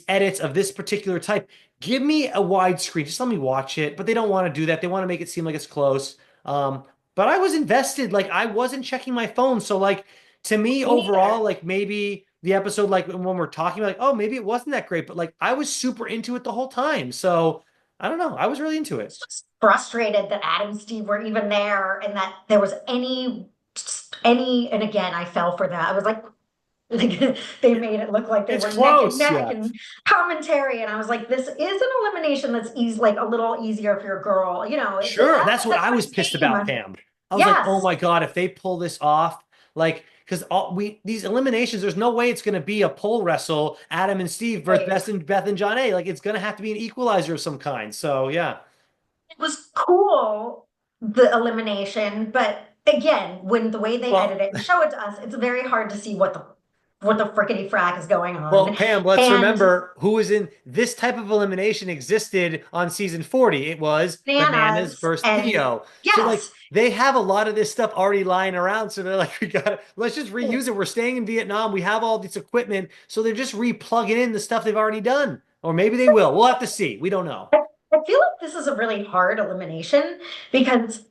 edits of this particular type. Give me a widescreen. Just let me watch it. But they don't want to do that. They want to make it seem like it's close. But I was invested. Like I wasn't checking my phone. So like to me Me overall, neither. like maybe the episode, like when we're talking, like, oh, maybe it wasn't that great. But like I was super into it the whole time. So I don't know. I was really into it. Just frustrated that Adam and Steve were even there and that there was any, and again, I fell for that. I was like they made it look like they It's were neck and close. neck Yeah. and commentary, and I was like, this is an elimination that's easy, like a little easier if you're a girl, Sure. That's what that's I my was pissed about, same. Pam. I was like, oh Yes. my God, if they pull this off, like, because all we these eliminations, there's no way it's gonna be a pole wrestle, Adam and Steve versus Right. Beth and John A. Like it's gonna have to be an equalizer of some kind. So yeah. It was cool, the elimination, but again, when the way they edit Well, it and show it to us, it's very hard to see what the frickety frack is going well, on. Pam, let's And remember who was in this type of elimination existed on season 40. It was Bananas bananas versus and Theo. So like yes. they have a lot of this stuff already lying around. So they're like, we got let's just reuse it. We're staying in Vietnam. We have all this equipment. So they're just replugging in the stuff they've already done. Or maybe they will. We'll have to see. We don't know. I feel like this is a really hard elimination because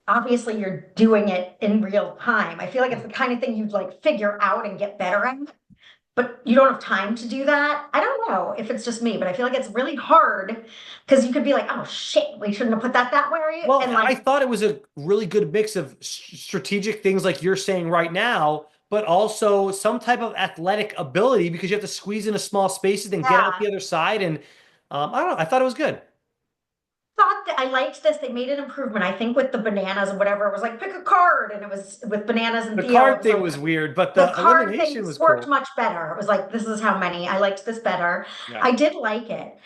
obviously you're doing it in real time. I feel like it's the kind of thing you'd like figure out and get better at, but you don't have time to do that. I don't know if it's just me, but I feel like it's really hard because you could be like, oh shit, we shouldn't have put that way. Well, And I like, thought it was a really good mix of strategic things like you're saying right now, but also some type of athletic ability because you have to squeeze into small spaces and get out yeah, the other side. And I don't know. I thought it was good. thought that I liked this. They made an improvement. I think with the bananas and whatever, it was like pick a card, and it was with bananas and The Theo. It card was thing like was weird, but the the card elimination things was worked cool. much better. It was like, this is how many. I liked this better. Yeah. I did like it.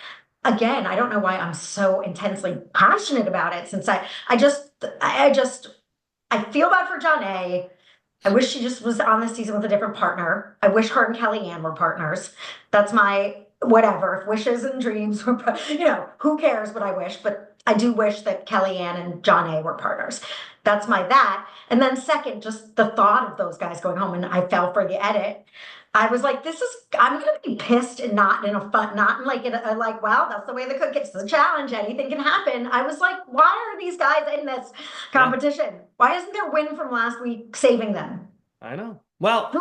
Again, I don't know why I'm so intensely passionate about it since I just I feel bad for John A. I wish she just was on this season with a different partner. I wish her and Kellyanne were partners. That's my whatever. If wishes and dreams were, who cares what I wish? But I do wish that Kellyanne and John A were partners. That's my that. And then second, just the thought of those guys going home, and I fell for the edit. I was like, I'm gonna be pissed and not in a fun, not in like like, wow, that's the way the cookie, it's a challenge, anything can happen. I was like, why are these guys in this Yeah, competition? Why isn't their win from last week saving them? I know. Well,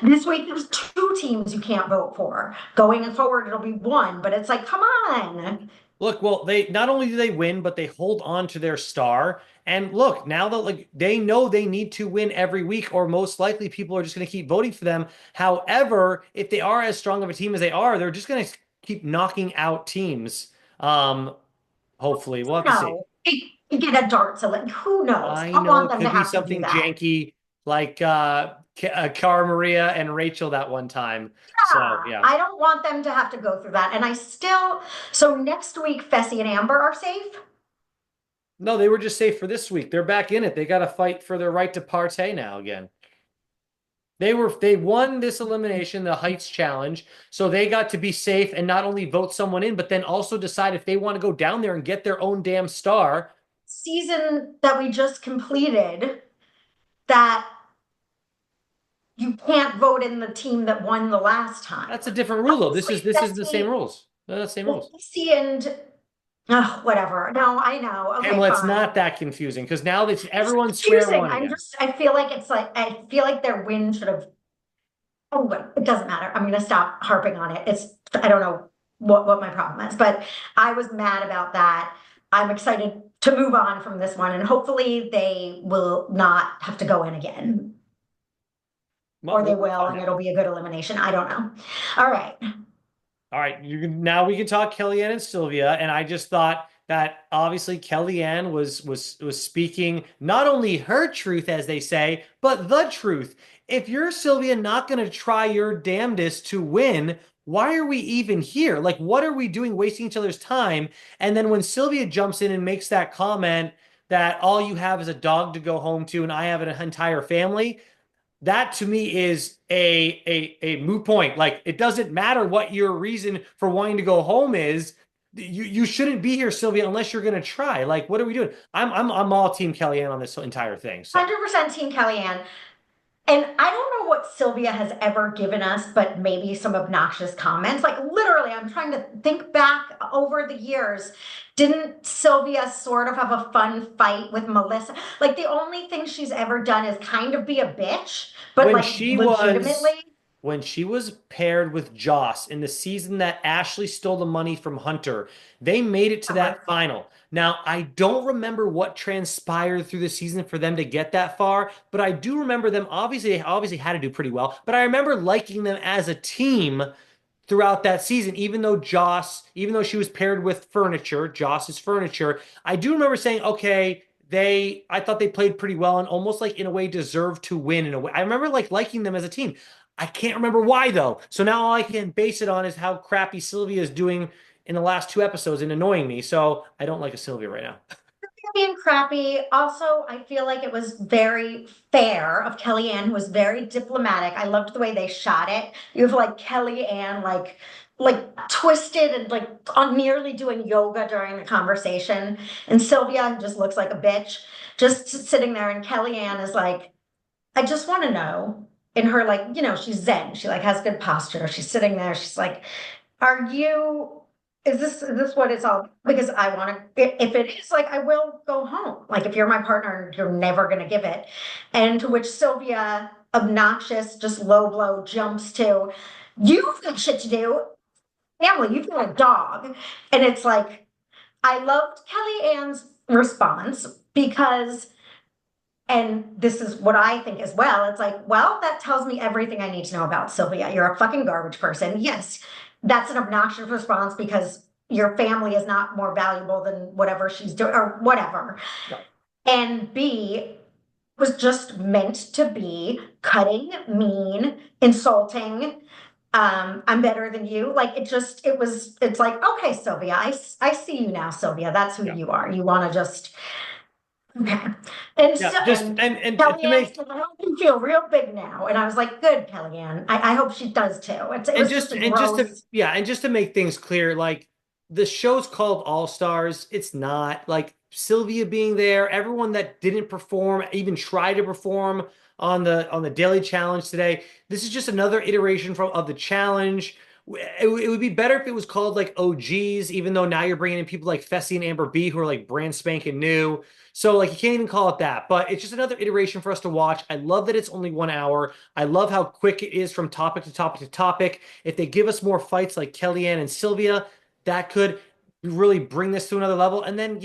This week there's two teams you can't vote for. Going forward, it'll be one, but it's like, come on. look, well, they not only do they win, but they hold on to their star. And look, now that like they know they need to win every week, or most likely people are just going to keep voting for them. However, if they are as strong of a team as they are, they're just going to keep knocking out teams. Um, Hopefully, we'll have to see. No, you get a dart, so like, who knows? I I don't know want it them to could be have to do something that. janky like Cara Maria and Rachel that one time. So Yeah, yeah. I don't want them to have to go through that. And so next week, Fessy and Amber are safe. No, they were just safe for this week. They're back in it. They got to fight for their right to partay now again. They won this elimination, the Heights Challenge, so they got to be safe and not only vote someone in, but then also decide if they want to go down there and get their own damn star. Season that we just completed, that you can't vote in the team that won the last time. That's a different rule though. Obviously, This is the same rules. They're the same rules. Fessy and whatever. No, I know. Okay, Pamela, it's fine. not that confusing because now it's It's everyone's square confusing. one again. I feel like I feel like their win should have. Oh, well, it doesn't matter. I'm gonna stop harping on it. I don't know what my problem is, but I was mad about that. I'm excited to move on from this one, and hopefully they will not have to go in again, Well, or they we'll will, find and out. it'll be a good elimination. I don't know. All right. All right, now we can talk Kellyanne and Sylvia, and I just thought that obviously Kellyanne was speaking not only her truth, as they say, but the truth. If you're Sylvia not going to try your damnedest to win, why are we even here? Like, what are we doing wasting each other's time? And then when Sylvia jumps in and makes that comment that all you have is a dog to go home to and I have an entire family, that to me is a moot point. Like it doesn't matter what your reason for wanting to go home is. You shouldn't be here, Sylvia, unless you're gonna try. Like, what are we doing? I'm all Team Kellyanne on this entire thing. So 100% Team Kellyanne. And I don't know what Sylvia has ever given us, but maybe some obnoxious comments. Like literally, I'm trying to think back over the years. Didn't Sylvia sort of have a fun fight with Melissa? Like the only thing she's ever done is kind of be a bitch, but when like she was legitimately. when she was paired with Joss in the season that Ashley stole the money from Hunter, they made it to Uh-huh. that final. Now, I don't remember what transpired through the season for them to get that far, but I do remember them obviously had to do pretty well, but I remember liking them as a team throughout that season, even though she was paired with furniture, Joss's furniture, I do remember saying, okay, I thought they played pretty well and almost like in a way deserved to win in a way. I remember like liking them as a team. I can't remember why though. So now all I can base it on is how crappy Sylvia is doing in the last two episodes and annoying me. So I don't like a Sylvia right now. Being crappy. Also, I feel like it was very fair of Kellyanne, who was very diplomatic. I loved the way they shot it. You have like Kellyanne, like twisted and like on nearly doing yoga during the conversation, and Sylvia who just looks like a bitch, just sitting there. And Kellyanne is like, I just want to know. In her, like, she's Zen. She like has good posture. She's sitting there. She's like, are you, is this what it's all? Because I want to, if it is, like, I will go home. Like, if you're my partner, you're never going to give it. And to which Sylvia, obnoxious, just low blow, jumps to, you've got shit to do. Family, you feel like a dog. And it's like, I loved Kellyanne's response because, and this is what I think as well. It's like, well, that tells me everything I need to know about Sylvia. You're a fucking garbage person. Yes, that's an obnoxious response because your family is not more valuable than whatever she's doing or whatever. No. And B was just meant to be cutting, mean, insulting. I'm better than you. Like it's like, okay, Sylvia, I see you now, Sylvia. That's who Yeah. you are. You want to just okay. And Yeah. so, Just and and to Kellyanne make said, I hope you feel real big now. And I was like, good, Kellyanne. I hope she does too. It was just a gross. and just to make things clear, like the show's called All Stars. It's not like Sylvia being there, everyone that didn't perform, even try to perform on the daily challenge today. This is just another iteration from of the challenge. It would be better if it was called like OGs, even though now you're bringing in people like Fessy and Amber B who are like brand spanking new. So like you can't even call it that, but it's just another iteration for us to watch. I love that it's only 1 hour. I love how quick it is from topic to topic to topic. If they give us more fights like Kellyanne and Sylvia, that could really bring this to another level. And then,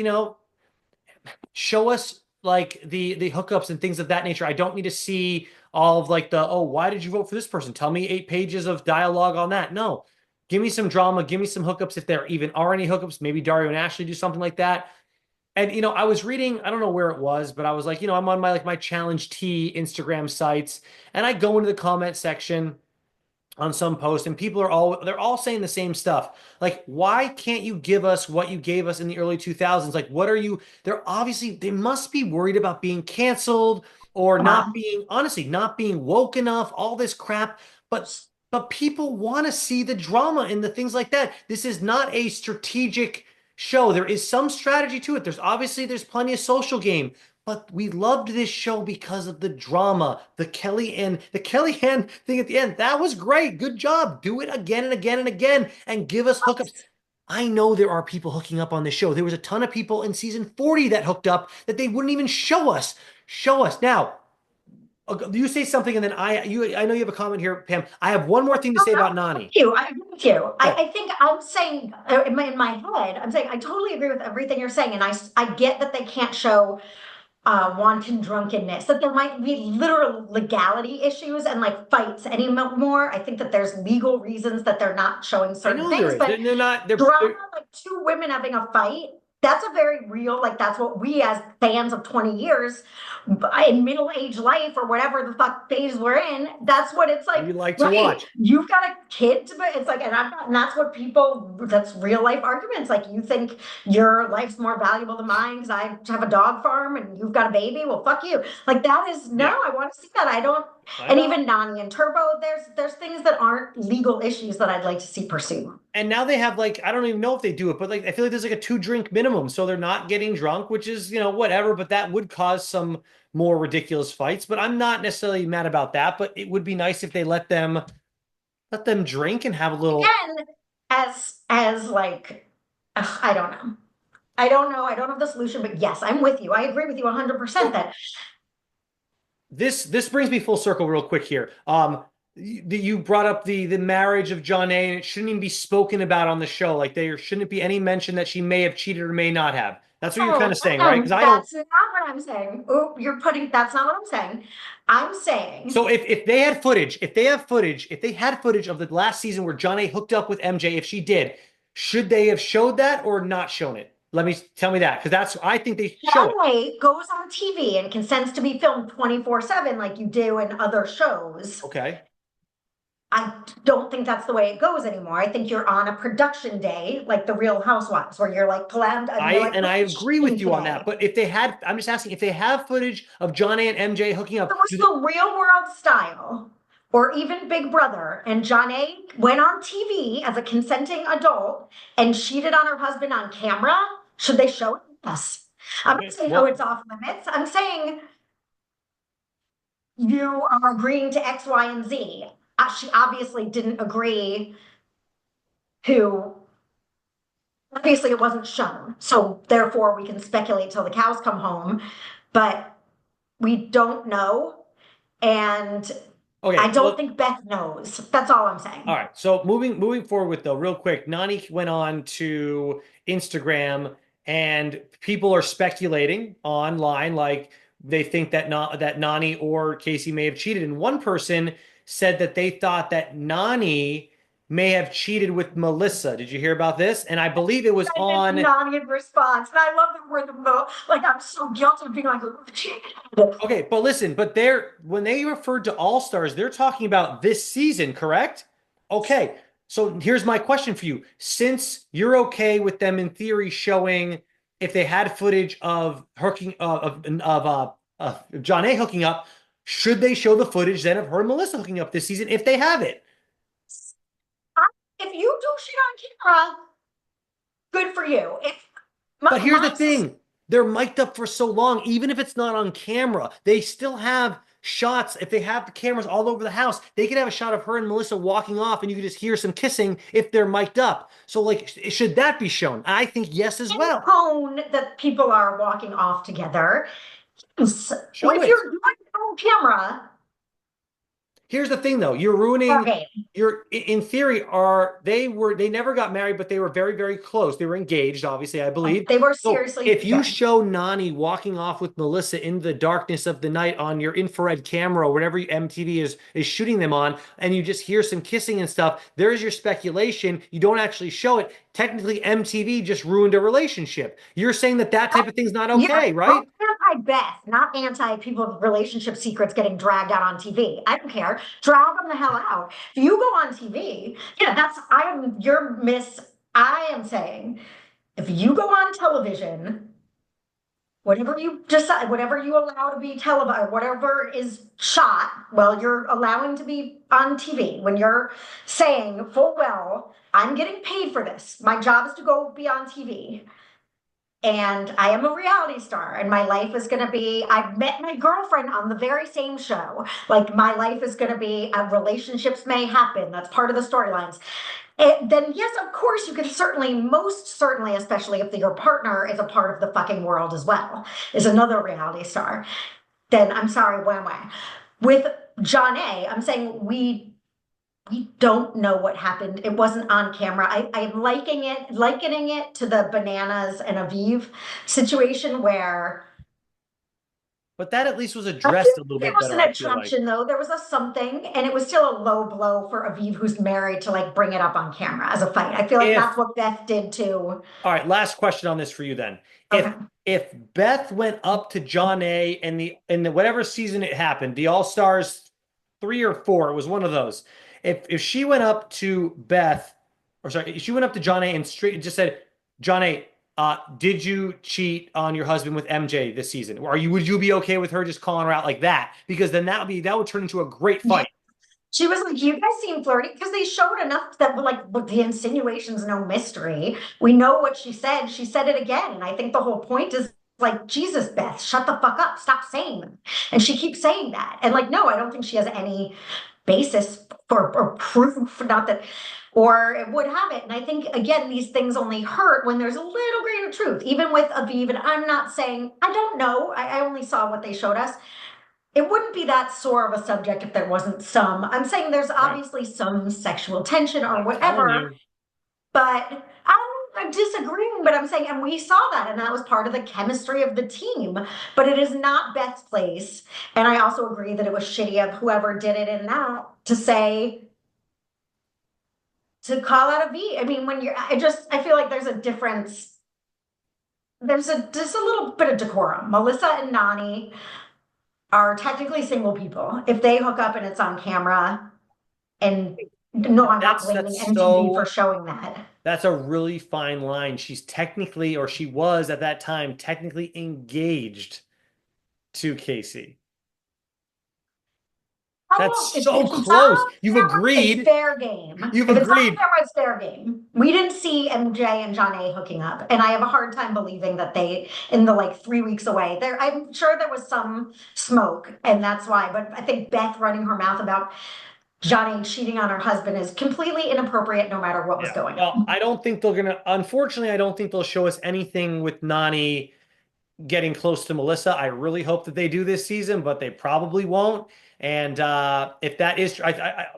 show us like the hookups and things of that nature. I don't need to see all of like oh, why did you vote for this person? Tell me 8 pages of dialogue on that. No. Give me some drama, give me some hookups if there even are any hookups. Maybe Dario and Ashley do something like that. And I was reading, I don't know where it was, but I was like, I'm on my challenge T Instagram sites, and I go into the comment section on some post, and they're all saying the same stuff. Like, why can't you give us what you gave us in the early 2000s? Like, what are you? They must be worried about being canceled or Come not on. being, honestly, not being woke enough, all this crap. But people want to see the drama and the things like that. This is not a strategic show. There is some strategy to it. There's plenty of social game, but we loved this show because of the drama, the Kellyanne thing at the end. That was great. Good job. Do it again and again and again, and give us hookups. I know there are people hooking up on this show. There was a ton of people in season 40 that hooked up that they wouldn't even show us. Show us now. You say something, and then I know you have a comment here, Pam. I have one more thing to No, say no, about thank Nani. you. I agree with you. Go. I think I'm saying in my head, I'm saying I totally agree with everything you're saying. And I get that they can't show wanton drunkenness, that there might be literal legality issues and like fights anymore. I think that there's legal reasons that they're not showing I certain know there things, is. but They're not. drama, like two women having a fight. that's a very real, like that's what we as fans of 20 years in middle-aged life or whatever the fuck phase we're in, that's what it's like, We like to right? watch. You've got a kid, but it's like, and I'm not, and that's what people, that's real life arguments. Like you think your life's more valuable than mine because I have a dog farm and you've got a baby. Well, fuck you. Like that is no, Yeah, I want to see that. I don't, I and know. even Nani and Turbo, there's things that aren't legal issues that I'd like to see pursued. And now they have like I don't even know if they do it, but like I feel like there's like a 2 drink minimum, so they're not getting drunk, which is whatever. But that would cause some more ridiculous fights. But I'm not necessarily mad about that. But it would be nice if they let them drink and have a little. Again, as like, I don't know. I don't know. I don't have the solution, but yes, I'm with you. I agree with you 100% So that this brings me full circle real quick here. You brought up the marriage of John A. and it shouldn't even be spoken about on the show. Like there shouldn't be any mention that she may have cheated or may not have. That's what you're kind no, of saying, right? Because I don't. that's not what I'm saying. Oh, you're putting that's not what I'm saying. I'm saying So if they had footage, if they had footage of the last season where John A. hooked up with MJ, if she did, should they have showed that or not shown it? Tell me that because that's I think they show it. Broadway goes on TV and consents to be filmed 24/7 like you do in other shows. Okay. I don't think that's the way it goes anymore. I think you're on a production day, like the Real Housewives, where you're like planned and I you're like, and what I are we agree with shooting you on that. today? But if they had, I'm just asking if they have footage of John A. and MJ hooking It up. was the real world style, or even Big Brother, and John A went on TV as a consenting adult and cheated on her husband on camera. Should they show it? Yes. I'm not Okay. saying, oh, Well, it's off limits. I'm saying you are agreeing to X, Y, and Z. She obviously didn't agree to, obviously, it wasn't shown. So therefore, we can speculate till the cows come home, but we don't know. And I okay. don't Well, think Beth knows. That's all I'm all saying. right. So moving forward with though, real quick, Nani went on to Instagram and people are speculating online like they think that Nani or Casey may have cheated. And one person said that they thought that Nani may have cheated with Melissa. Did you hear about this? And I believe it was I did the on. non response. And I love that we're the most, like, I'm so guilty of being like, Okay, but listen, but they're when they referred to All Stars, they're talking about this season, correct? Okay, so here's my question for you. Since you're okay with them in theory showing if they had footage of hooking John A hooking up, should they show the footage then of her and Melissa hooking up this season if they have it? if you do shit on camera, good for you. If But here's the my thing. They're mic'd up for so long, even if it's not on camera, they still have shots. If they have the cameras all over the house, they could have a shot of her and Melissa walking off and you could just hear some kissing if they're mic'd up. So, like, should that be shown? I think yes as well. tone that people are walking off together, yes. Show If it. you're doing it on camera, Here's the thing though, you're ruining okay, your in theory they never got married, but they were very, very close. They were engaged, obviously, I believe. they were So seriously if you together. show Nani walking off with Melissa in the darkness of the night on your infrared camera or whatever MTV is shooting them on, and you just hear some kissing and stuff, there's your speculation. You don't actually show it. Technically, MTV just ruined a relationship. You're saying that type of thing's not Yeah, okay, I'm right? anti-Beth, not anti people's relationship secrets getting dragged out on TV. I don't care. Drag them the hell out. If you go on TV, yeah, that's I am saying if you go on television, whatever you decide, whatever you allow to be televised, whatever is shot, well, you're allowing to be on TV when you're saying full well, I'm getting paid for this. My job is to go be on TV and I am a reality star, and my life is going to be. I've met my girlfriend on the very same show. Like, my life is going to be, relationships may happen. That's part of the storylines. Then, yes, of course, you can certainly, most certainly, especially if your partner is a part of the fucking world as well, is another reality star. Then I'm sorry, wham wham. With John A, I'm saying we don't know what happened. It wasn't on camera. I'm likening it to the Bananas and Aviv situation where But that at least was I feel addressed a little like it bit was better, an I feel like. attraction though. There was a something, and it was still a low blow for Aviv, who's married, to like bring it up on camera as a fight. I feel like that's If what Beth did too. All right, last question on this for you then. If Okay. if Beth went up to John A in the whatever season it happened, the All Stars 3 or 4, it was one of those. If she went up to Beth, or sorry, if she went up to John A and straight just said, John A, did you cheat on your husband with MJ this season? Or would you be okay with her just calling her out like that? Because then that would turn into a great Yeah. fight. She was like, "You guys seem flirty," because they showed enough that like with the insinuations, no mystery. We know what she said. She said it again, and I think the whole point is like, Jesus, Beth, shut the fuck up, stop saying them. And she keeps saying that, and like, no, I don't think she has any basis for or proof, not that, or it would have it. And I think again, these things only hurt when there's a little grain of truth. Even with Aviv, and I'm not saying I don't know. I only saw what they showed us. It wouldn't be that sore of a subject if there wasn't some. I'm saying there's Right. obviously some sexual tension or I'm telling whatever, you. but I'm disagreeing. But I'm saying, and we saw that, and that was part of the chemistry of the team. But it is not Beth's place. And I also agree that it was shitty of whoever did it in that to say, to call out a V. I mean, when you're, I feel like there's a difference. There's just a little bit of decorum. Melissa and Nani are technically single people. If they hook up and it's on camera, and no, I'm not blaming That's MTV for so showing that. That's a really fine line. She's technically, or she was at that time, technically engaged to Casey. Oh, That's if so it's on close. You've camera, it's agreed. fair game. You've If it's on agreed. camera, it's fair game. We didn't see MJ and John A hooking up, and I have a hard time believing that they, in the like 3 weeks away, there. I'm sure there was some smoke, and that's why. But I think Beth running her mouth about Johnny cheating on her husband is completely inappropriate, no matter what was Yeah. going Well, on. I don't think they're gonna, unfortunately, I don't think they'll show us anything with Nani getting close to Melissa. I really hope that they do this season, but they probably won't. And if that is,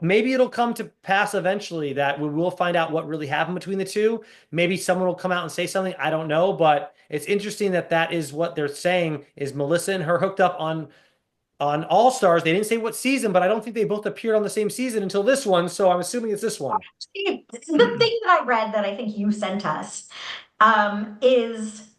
maybe it'll come to pass eventually that we will find out what really happened between the two. Maybe someone will come out and say something. I don't know, but it's interesting that that is what they're saying is Melissa and her hooked up on All Stars. They didn't say what season, but I don't think they both appeared on the same season until this one. So I'm assuming it's this one. The thing that I read that I think you sent us is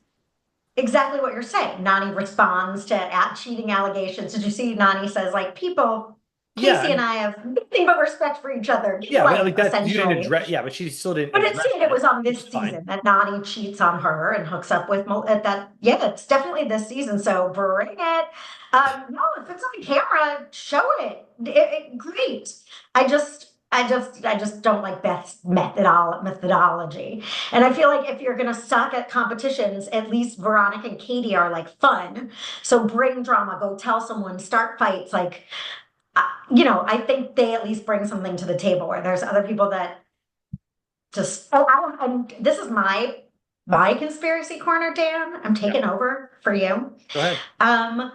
exactly what you're saying. Nani responds to at cheating allegations. Did you see Nani says like people, Yeah, Casey and I have nothing but respect for each other, yeah, but like like that you didn't essentially. address. Yeah, but she still didn't But it address said it it, was on which this is fine. season that Nani cheats on her and hooks up with that. Yeah, it's definitely this season. So bring it. No, if it's on camera, show it. Great. I just don't like Beth's methodology. And I feel like if you're gonna suck at competitions, at least Veronica and Katie are like fun. So bring drama, go tell someone, start fights. Like, I think they at least bring something to the table where there's other people that just this is my conspiracy corner, Dan. I'm Yeah, taking over for you. go ahead. Um,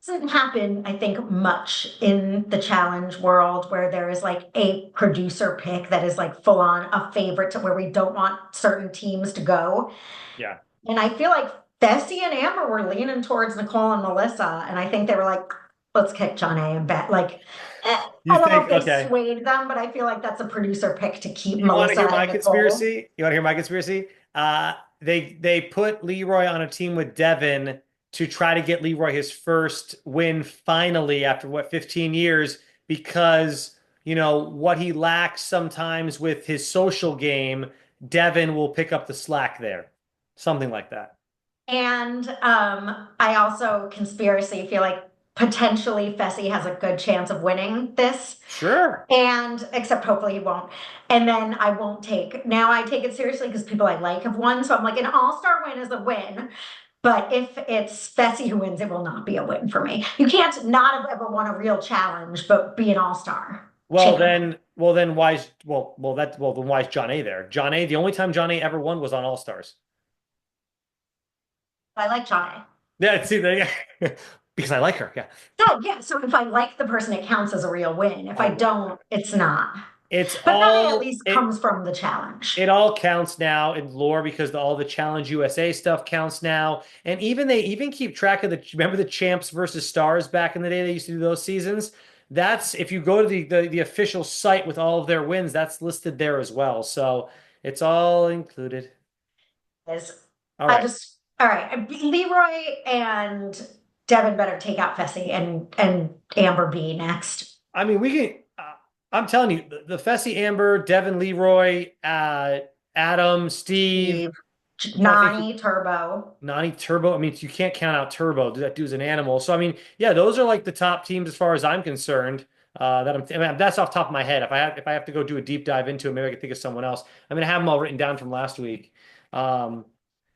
doesn't happen, I think, much in the challenge world where there is like a producer pick that is like full on a favorite to where we don't want certain teams to go. Yeah. And I feel like Bessie and Amber were leaning towards Nicole and Melissa, and I think they were like, let's kick John A and Bet. Like, You I don't know think, if they okay. swayed them, but I feel like that's a producer pick to keep You want to Melissa hear my and Nicole. conspiracy? You want to hear my conspiracy? They put Leroy on a team with Devin to try to get Leroy his first win finally after what 15 years because what he lacks sometimes with his social game, Devin will pick up the slack there. Something like that. And I also conspiracy feel like potentially Fessy has a good chance of winning this. Sure. And except hopefully he won't. And then I won't I take it seriously because people I like have won. So I'm like, an all-star win is a win. But if it's Fessy who wins, it will not be a win for me. You can't not have ever won a real challenge, but be an all-star champ. Then why is John A there? John A, the only time John A ever won was on All Stars. I like Johnny. Yeah, see, because I like her. Yeah. So yeah, so if I like the person, it counts as a real win. If I Oh, right. don't, it's not. It's But that at all least it comes from the challenge. it all counts now in lore because all the Challenge USA stuff counts now. And even they even keep track of remember the champs versus stars back in the day they used to do those seasons? That's if you go to the official site with all of their wins, that's listed there as well. So it's all included. Is All I right. just all right. Leroy and Devin better take out Fessy and Amber B next. I mean, we can. I'm telling you, the Fessy, Amber, Devin, Leroy, Adam, Steve. Steve, I'm trying to think. Nani, Turbo. Nani, Turbo. I mean, you can't count out Turbo. That dude's an animal. So I mean, yeah, those are like the top teams as far as I'm concerned. I mean, that's off the top of my head. If I have to go do a deep dive into it, maybe I can think of someone else. I'm gonna have them all written down from last week. Um,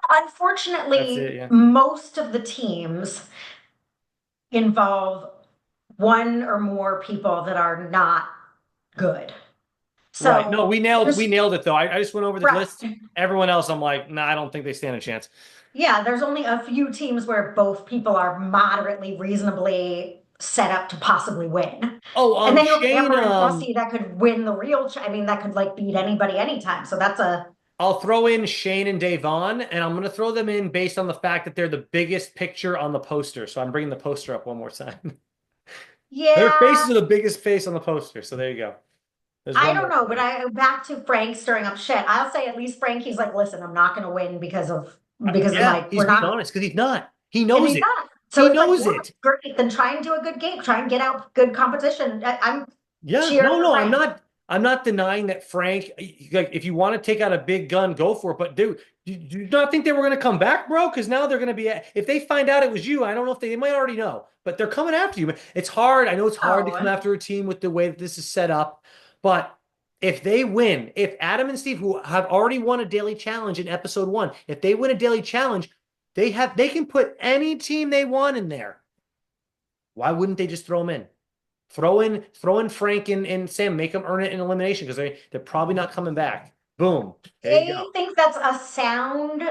that's it. Unfortunately, Yeah. most of the teams involve one or more people that are not good. Right. No, So we there's nailed it though. I just went over the right. list. Everyone else, I'm like, nah, I don't think they stand a chance. Yeah, there's only a few teams where both people are moderately reasonably set up to possibly win. Oh, And then you have Shane, Amber and Fessy that could win the I mean, that could like beat anybody anytime. So that's a I'll throw in Shane and Davon, and I'm going to throw them in based on the fact that they're the biggest picture on the poster. So I'm bringing the poster up one more time. Their faces yeah. are the biggest face on the poster. So there you go. There's I one don't more know, for but you. I back to Frank stirring up shit. I'll say at least Frankie's like, listen, I'm not gonna win because of Yeah, my he's we're being not honest because he's not. He and knows he's it. not. So He it's like, knows yeah, it. great. Then try and do a good game. Try and get out good competition. I'm Yeah, cheering no, for no, I'm Frank. not. I'm not denying that Frank. Like, if you want to take out a big gun, go for it. But dude, do you not think they were going to come back, bro? Because now they're going to be. If they find out it was you, I don't know if they might already know, but they're coming after you. It's hard. I know it's hard to come Oh, after a team with the way that this is set up, but if they win, if Adam and Steve, who have already won a daily challenge in episode one, if they win a daily challenge, they can put any team they want in there. Why wouldn't they just throw them in? Throw in Frank and Sam, make them earn it in elimination because they're probably not coming back. Boom. There you I go. think that's a sound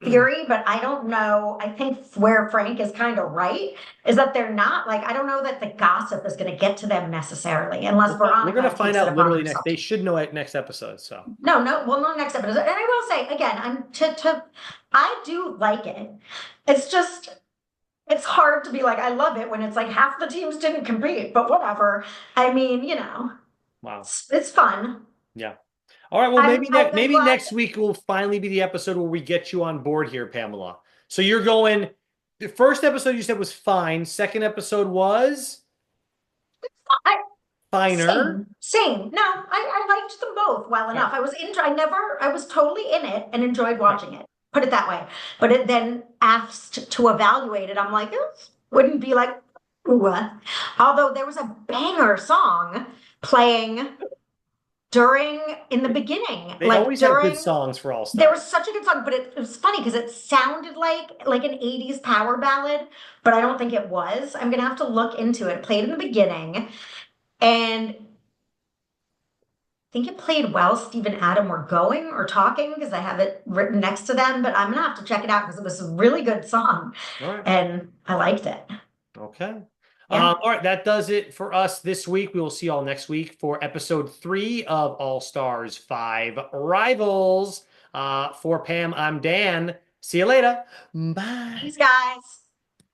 theory, but I don't know. I think where Frank is kind of right is that they're not like, I don't know that the gossip is going to get to them necessarily, unless We're gonna Veronica find takes it out upon literally next. herself. They should know it next episode. So No, no, well, no, next episode. And I will say again, I do like it. It's just, it's hard to be like, I love it when it's like half the teams didn't compete, but whatever. I mean, wow. it's fun. Yeah. All right. Well, I'm maybe glad. next week will finally be the episode where we get you on board here, Pamela. So you're going. The first episode you said was fine. Second episode was I, finer. same. No, I liked them both well All right. enough. I was totally in it and enjoyed Okay. watching it. Put it that way. But it then asked to evaluate it. I'm like, wouldn't be like, ooh. Although there was a banger song playing during in the beginning, They like always have good during songs for All there Stars. was such a good song, but it was funny because it sounded like an 80s power ballad, but I don't think it was. I'm gonna have to look into it. It played in the beginning, and I think it played while Steve and Adam were going or talking because I have it written next to them, but I'm gonna have to check it out because it was a really good song All right. and I liked it. Okay. Yeah. All right, that does it for us this week. We will see y'all next week for episode 3 of All Stars 5 Rivals. For Pam, I'm Dan. See you later. Bye. Thanks, guys.